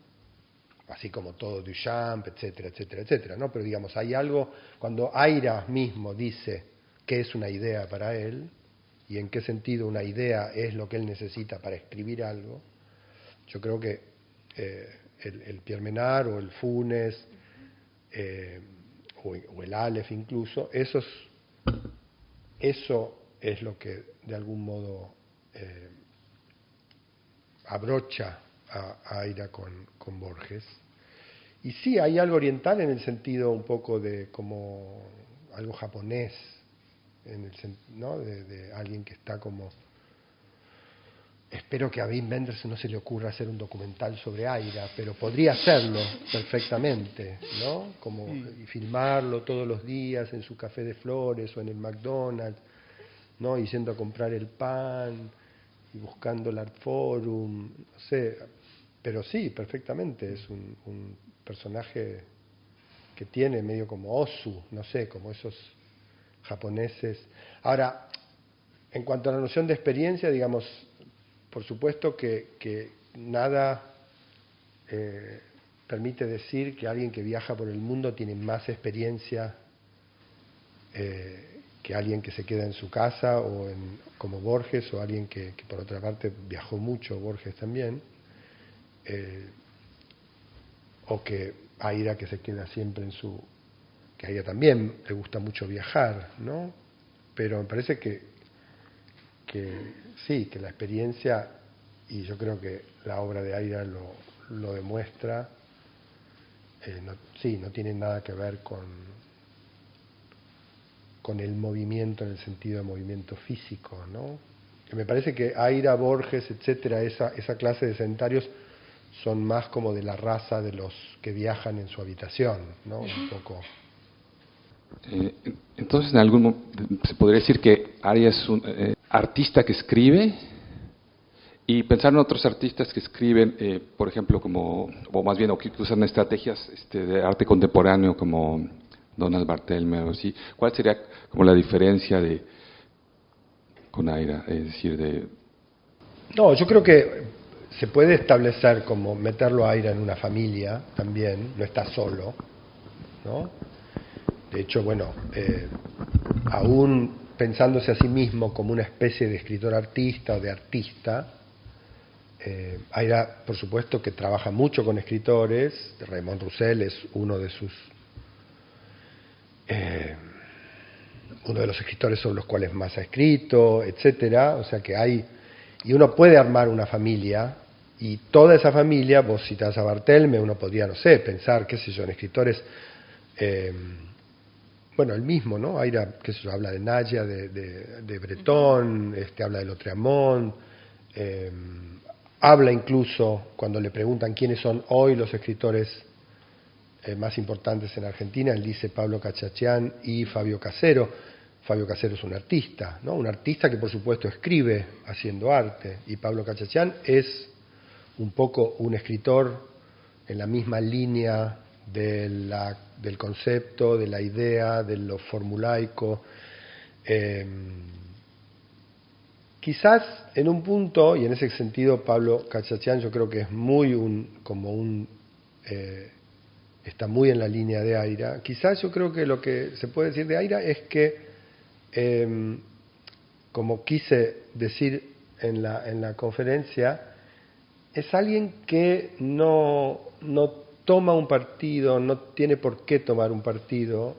Speaker 3: Así como todo Duchamp, etcétera, etcétera, etcétera, ¿no? Pero digamos, hay algo, cuando Aira mismo dice qué es una idea para él, y en qué sentido una idea es lo que él necesita para escribir algo, yo creo que el Pierre Menard o el Funes, o el Aleph incluso, eso es lo que de algún modo abrocha a Aira con Borges. Y sí, hay algo oriental en el sentido un poco de como algo japonés, ¿no? De alguien que está como... Espero que a Wim Wenders no se le ocurra hacer un documental sobre Aira, pero podría hacerlo perfectamente, ¿no? Como y filmarlo todos los días en su café de flores o en el McDonald's, ¿no? Y yendo a comprar el pan y buscando el Art Forum, no sé, pero sí, perfectamente, es un personaje que tiene medio como Osu, no sé, como esos japoneses. Ahora, en cuanto a la noción de experiencia, digamos, por supuesto que nada permite decir que alguien que viaja por el mundo tiene más experiencia que alguien que se queda en su casa, como Borges, o alguien que por otra parte viajó mucho, Borges también, o que Aira, que se queda siempre que a ella también le gusta mucho viajar, ¿no? Pero me parece que sí, que la experiencia, y yo creo que la obra de Aira lo demuestra, no tiene nada que ver con el movimiento en el sentido de movimiento físico, ¿no? Que me parece que Aira, Borges, etcétera, esa clase de sedentarios son más como de la raza de los que viajan en su habitación, ¿no? Un poco.
Speaker 6: Entonces, en se podría decir que Aira es un artista que escribe, y pensar en otros artistas que escriben, por ejemplo, o más bien, o que usan estrategias de arte contemporáneo como Donald Barthelme o así. ¿Cuál sería como la diferencia con Aira? Es decir,
Speaker 3: No, yo creo que se puede establecer como meterlo a Aira en una familia también, no está solo, ¿no? De hecho, bueno, aún pensándose a sí mismo como una especie de escritor artista o de artista, Aira, por supuesto, que trabaja mucho con escritores. Raymond Roussel es uno de los escritores sobre los cuales más ha escrito, etcétera. O sea que y uno puede armar una familia, y toda esa familia, vos citás a Barthelme, uno podría, no sé, pensar, qué sé yo, en escritores, bueno, el mismo, ¿no? Aira, qué sé yo, habla de Naya, de Breton, habla de Lautréamont, habla incluso, cuando le preguntan quiénes son hoy los escritores más importantes en Argentina, él dice Pablo Cachachian y Fabio Casero. Fabio Casero es un artista, ¿no? Un artista que por supuesto escribe haciendo arte, y Pablo Cachachian es un poco un escritor en la misma línea del concepto, de la idea, de lo formulaico. Quizás en un punto, y en ese sentido Pablo Cachachian yo creo que es está muy en la línea de Aira. Quizás yo creo que lo que se puede decir de Aira es que, como quise decir en la conferencia, es alguien que no toma un partido, no tiene por qué tomar un partido,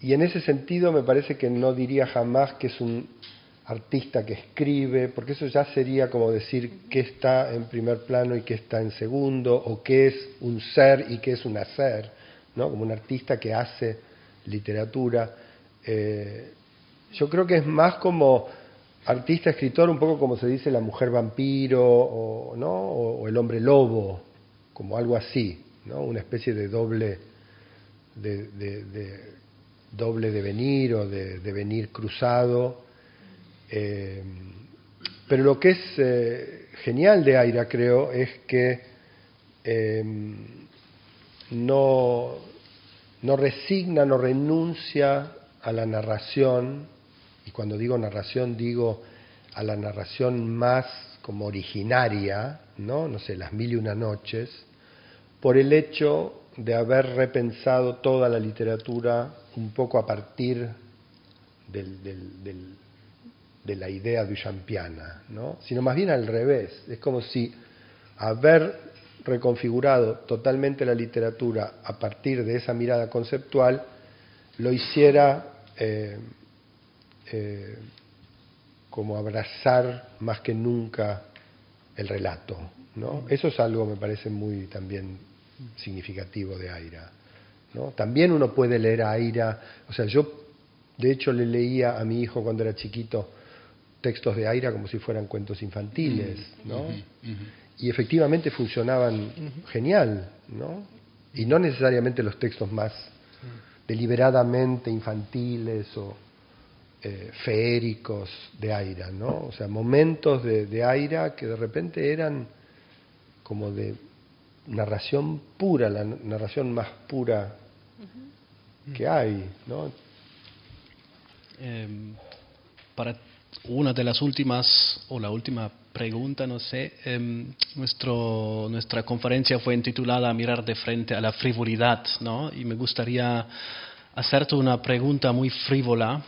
Speaker 3: y en ese sentido me parece que no diría jamás que es un artista que escribe, porque eso ya sería como decir qué está en primer plano y qué está en segundo, o qué es un ser y qué es un hacer, ¿no? Como un artista que hace literatura. Yo creo que es más como artista, escritor, un poco como se dice la mujer vampiro, ¿no? o el hombre lobo, como algo así, ¿no? Una especie de doble devenir o de devenir cruzado. Pero lo que es genial de Aira, creo, es que no resigna, no renuncia a la narración, y cuando digo narración digo a la narración más como originaria, no sé, Las Mil y Una Noches, por el hecho de haber repensado toda la literatura un poco a partir de la idea duchampiana, ¿no? Sino más bien al revés. Es como si haber reconfigurado totalmente la literatura a partir de esa mirada conceptual lo hiciera como abrazar más que nunca el relato, ¿no? Eso es algo, me parece, muy también significativo de Aira, ¿no? También uno puede leer a Aira, o sea, yo de hecho le leía a mi hijo cuando era chiquito textos de Aira como si fueran cuentos infantiles, ¿no? Y efectivamente funcionaban genial, ¿no? Y no necesariamente los textos más deliberadamente infantiles o feéricos de Aira, ¿no? O sea, momentos de Aira que de repente eran como de narración pura, la narración más pura que hay, ¿no?
Speaker 2: Para una de las últimas, o la última pregunta, no sé, nuestra conferencia fue intitulada Mirar de frente a la frivolidad, ¿no? Y me gustaría hacerte una pregunta muy frívola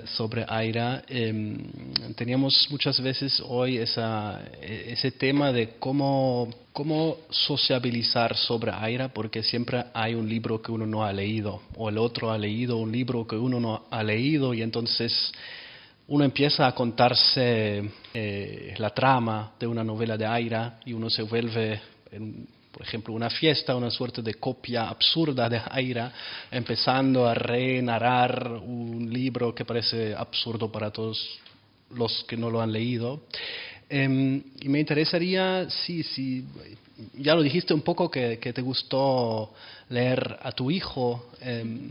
Speaker 2: sobre Aira. Teníamos muchas veces hoy ese tema de cómo sociabilizar sobre Aira, porque siempre hay un libro que uno no ha leído, o el otro ha leído un libro que uno no ha leído, y entonces uno empieza a contarse la trama de una novela de Aira y uno se vuelve, por ejemplo, una fiesta, una suerte de copia absurda de Aira, empezando a renarrar un libro que parece absurdo para todos los que no lo han leído. Y me interesaría, sí, ya lo dijiste un poco que te gustó leer a tu hijo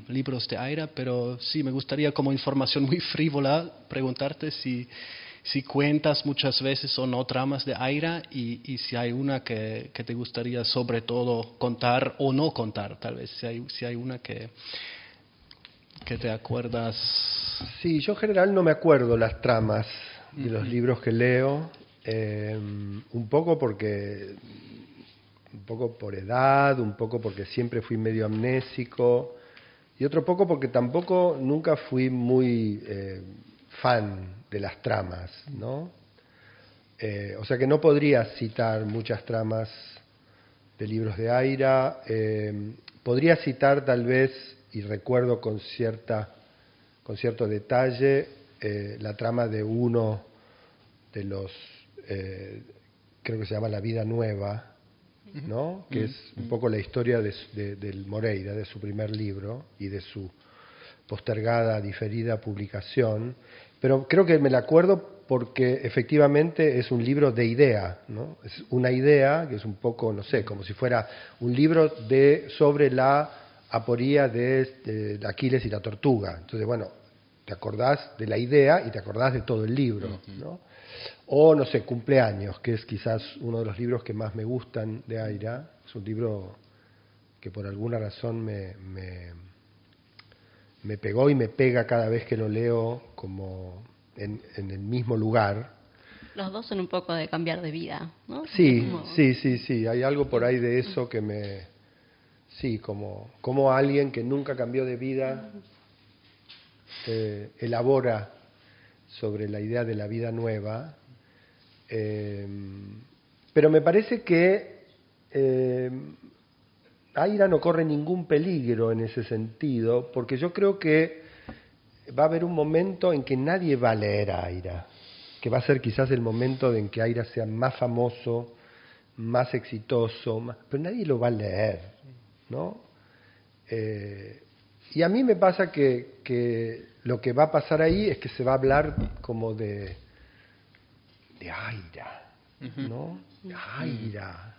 Speaker 2: libros de Aira, pero sí, me gustaría como información muy frívola preguntarte si cuentas muchas veces o no tramas de Aira y si hay una que te gustaría sobre todo contar o no contar, tal vez, si hay una que te acuerdas.
Speaker 3: Sí, yo en general no me acuerdo las tramas de los libros que leo, un poco por edad, un poco porque siempre fui medio amnésico y otro poco porque tampoco nunca fui muy fan de las tramas, ¿no? O sea que no podría citar muchas tramas de libros de Aira. Podría citar tal vez, y recuerdo con cierto detalle, la trama de uno de los, creo que se llama La Vida Nueva, ¿no? Que es un poco la historia del Moreira, de su primer libro y de su postergada, diferida publicación. Pero creo que me la acuerdo porque efectivamente es un libro de idea, ¿no? Es una idea que es un poco, no sé, como si fuera un libro sobre la aporía de Aquiles y la tortuga. Entonces, bueno, te acordás de la idea y te acordás de todo el libro, ¿no? O, no sé, Cumpleaños, que es quizás uno de los libros que más me gustan de Aira. Es un libro que por alguna razón me pegó y me pega cada vez que lo leo como en el mismo lugar.
Speaker 1: Los dos son un poco de cambiar de vida, ¿no?
Speaker 3: Sí, sí, hay algo por ahí de eso que sí, como alguien que nunca cambió de vida elabora sobre la idea de la vida nueva. Pero me parece que Aira no corre ningún peligro en ese sentido, porque yo creo que va a haber un momento en que nadie va a leer a Aira, que va a ser quizás el momento en que Aira sea más famoso, más exitoso, pero nadie lo va a leer, ¿no? Y a mí me pasa que lo que va a pasar ahí es que se va a hablar como de Aira, ¿no? Aira.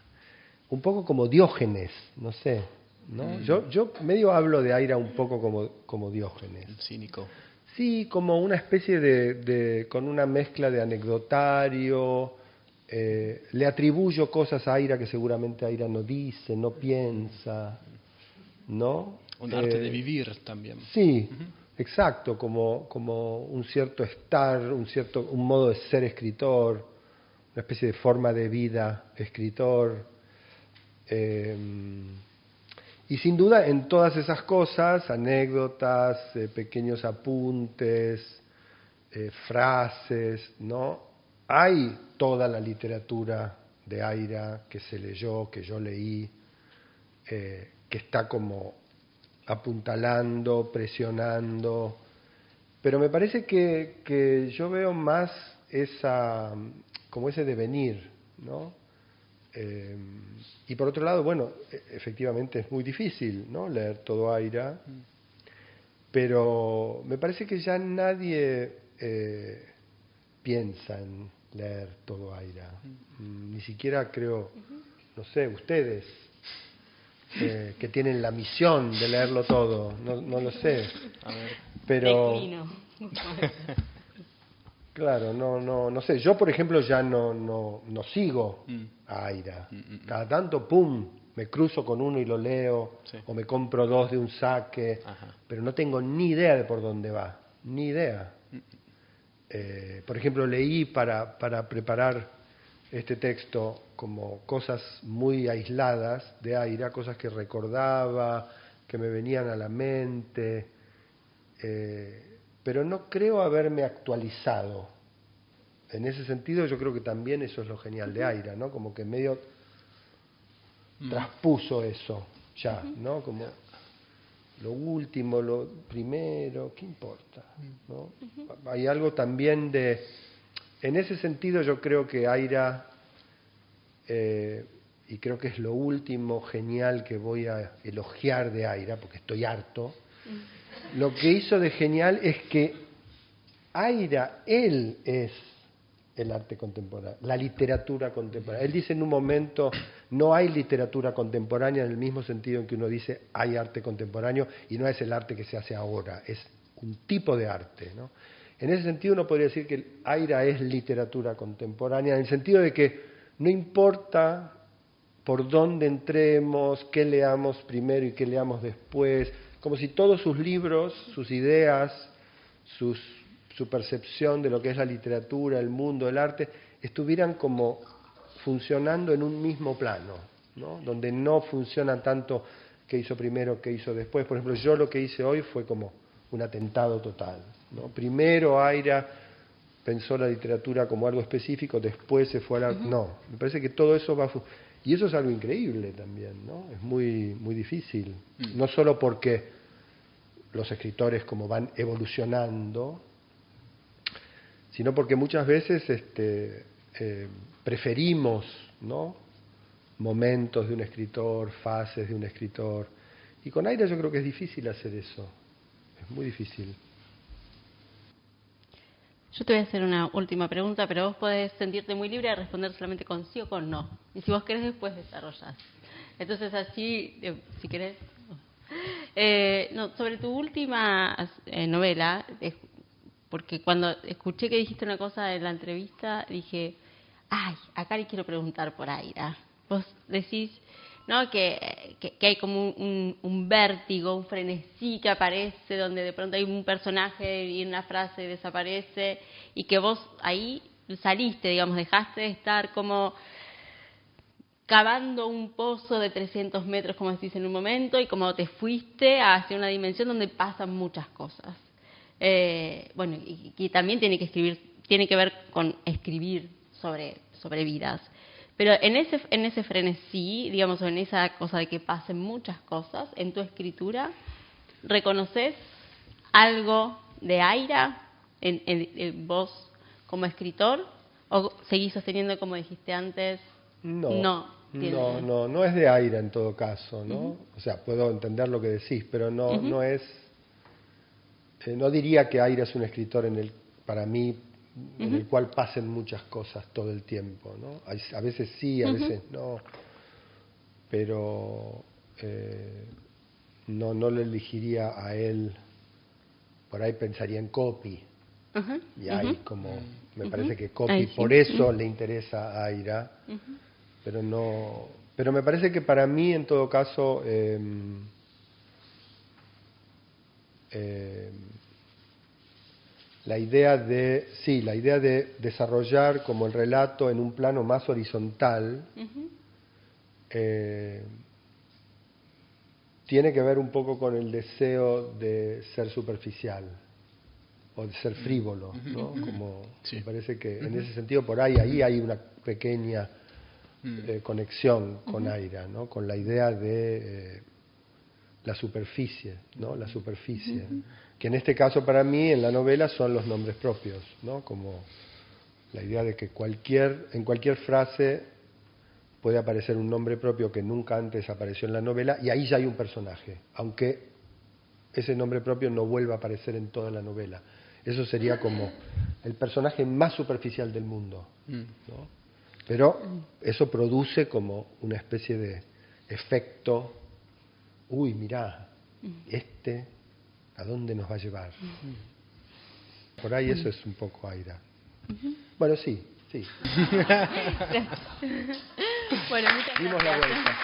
Speaker 3: Un poco como Diógenes, no sé, ¿no? Yo medio hablo de Aira un poco como Diógenes.
Speaker 2: Cínico.
Speaker 3: Sí, como una especie con una mezcla de anecdotario. Le atribuyo cosas a Aira que seguramente Aira no dice, no piensa, ¿no?
Speaker 2: Un arte de vivir también.
Speaker 3: Sí, exacto, como un cierto estar, un modo de ser escritor, una especie de forma de vida escritor. Y sin duda en todas esas cosas, anécdotas, pequeños apuntes, frases, ¿no? Hay toda la literatura de Aira que se leyó, que yo leí, que está como apuntalando, presionando, pero me parece que yo veo más como ese devenir, ¿no? Y por otro lado, bueno, efectivamente es muy difícil, ¿no?, leer todo Aira, pero me parece que ya nadie piensa en leer todo Aira, ni siquiera creo, no sé, ustedes que tienen la misión de leerlo todo, no lo sé, pero claro, no sé. Yo, por ejemplo, ya no sigo a Aira. Cada tanto, pum, me cruzo con uno y lo leo, sí, o me compro dos de un saque, pero no tengo ni idea de por dónde va, ni idea. Por ejemplo, leí para preparar este texto como cosas muy aisladas de Aira, cosas que recordaba, que me venían a la mente, pero no creo haberme actualizado. En ese sentido, yo creo que también eso es lo genial de Aira, ¿no? Como que medio traspuso eso ya, ¿no? Como lo último, lo primero, ¿qué importa?, ¿no? Hay algo también en ese sentido yo creo que Aira, y creo que es lo último genial que voy a elogiar de Aira, porque estoy harto, lo que hizo de genial es que Aira, él es el arte contemporáneo, la literatura contemporánea. Él dice en un momento, no hay literatura contemporánea en el mismo sentido en que uno dice hay arte contemporáneo, y no es el arte que se hace ahora, es un tipo de arte, ¿no? En ese sentido uno podría decir que el Aira es literatura contemporánea, en el sentido de que no importa por dónde entremos, qué leamos primero y qué leamos después, como si todos sus libros, sus ideas, su percepción de lo que es la literatura, el mundo, el arte, estuvieran como funcionando en un mismo plano, ¿no? Donde no funciona tanto qué hizo primero, qué hizo después. Por ejemplo, yo lo que hice hoy fue como un atentado total, ¿no? Primero Aira pensó la literatura como algo específico, después se fue a la... No, me parece que todo eso va... Y eso es algo increíble también, ¿no? Es muy, muy difícil. No solo porque los escritores como van evolucionando, sino porque muchas veces preferimos, ¿no?, momentos de un escritor, fases de un escritor. Y con Aira yo creo que es difícil hacer eso. Es muy difícil.
Speaker 1: Yo te voy a hacer una última pregunta, pero vos podés sentirte muy libre de responder solamente con sí o con no. Y si vos querés, después desarrollás. Entonces, así, si querés... no, sobre tu última novela, porque cuando escuché que dijiste una cosa en la entrevista, dije, ay, acá le quiero preguntar por Aira. Vos decís, ¿no?, que hay como un vértigo, un frenesí que aparece, donde de pronto hay un personaje y una frase desaparece, y que vos ahí saliste, digamos, dejaste de estar como cavando un pozo de 300 metros, como decís en un momento, y como te fuiste hacia una dimensión donde pasan muchas cosas. Bueno, y también tiene que ver con escribir sobre vidas. Pero en ese frenesí, digamos, en esa cosa de que pasen muchas cosas, en tu escritura, ¿reconoces algo de Aira en vos como escritor? ¿O seguís sosteniendo, como dijiste antes, no
Speaker 3: es de Aira en todo caso, ¿no?
Speaker 1: Uh-huh.
Speaker 3: O sea, puedo entender lo que decís, pero no es... no diría que Aira es un escritor para mí, en el cual pasen muchas cosas todo el tiempo, ¿no? A veces sí, a veces no, pero no lo elegiría a él. Por ahí pensaría en Copy, y ahí como me parece que Copy por eso le interesa a Aira, pero me parece que para mí en todo caso la idea de desarrollar como el relato en un plano más horizontal tiene que ver un poco con el deseo de ser superficial o de ser frívolo, ¿no? Como me parece que en ese sentido por ahí hay una pequeña conexión con Aira, ¿no? Con la idea de la superficie, ¿no? La superficie, que en este caso para mí en la novela son los nombres propios, ¿no? Como la idea de que en cualquier frase puede aparecer un nombre propio que nunca antes apareció en la novela, y ahí ya hay un personaje, aunque ese nombre propio no vuelva a aparecer en toda la novela. Eso sería como el personaje más superficial del mundo, ¿no? Pero eso produce como una especie de efecto. Uy, mirá, ¿a dónde nos va a llevar? Por ahí eso es un poco Aira. Bueno, sí.
Speaker 1: Bueno, muchas gracias.
Speaker 3: Dimos la vuelta.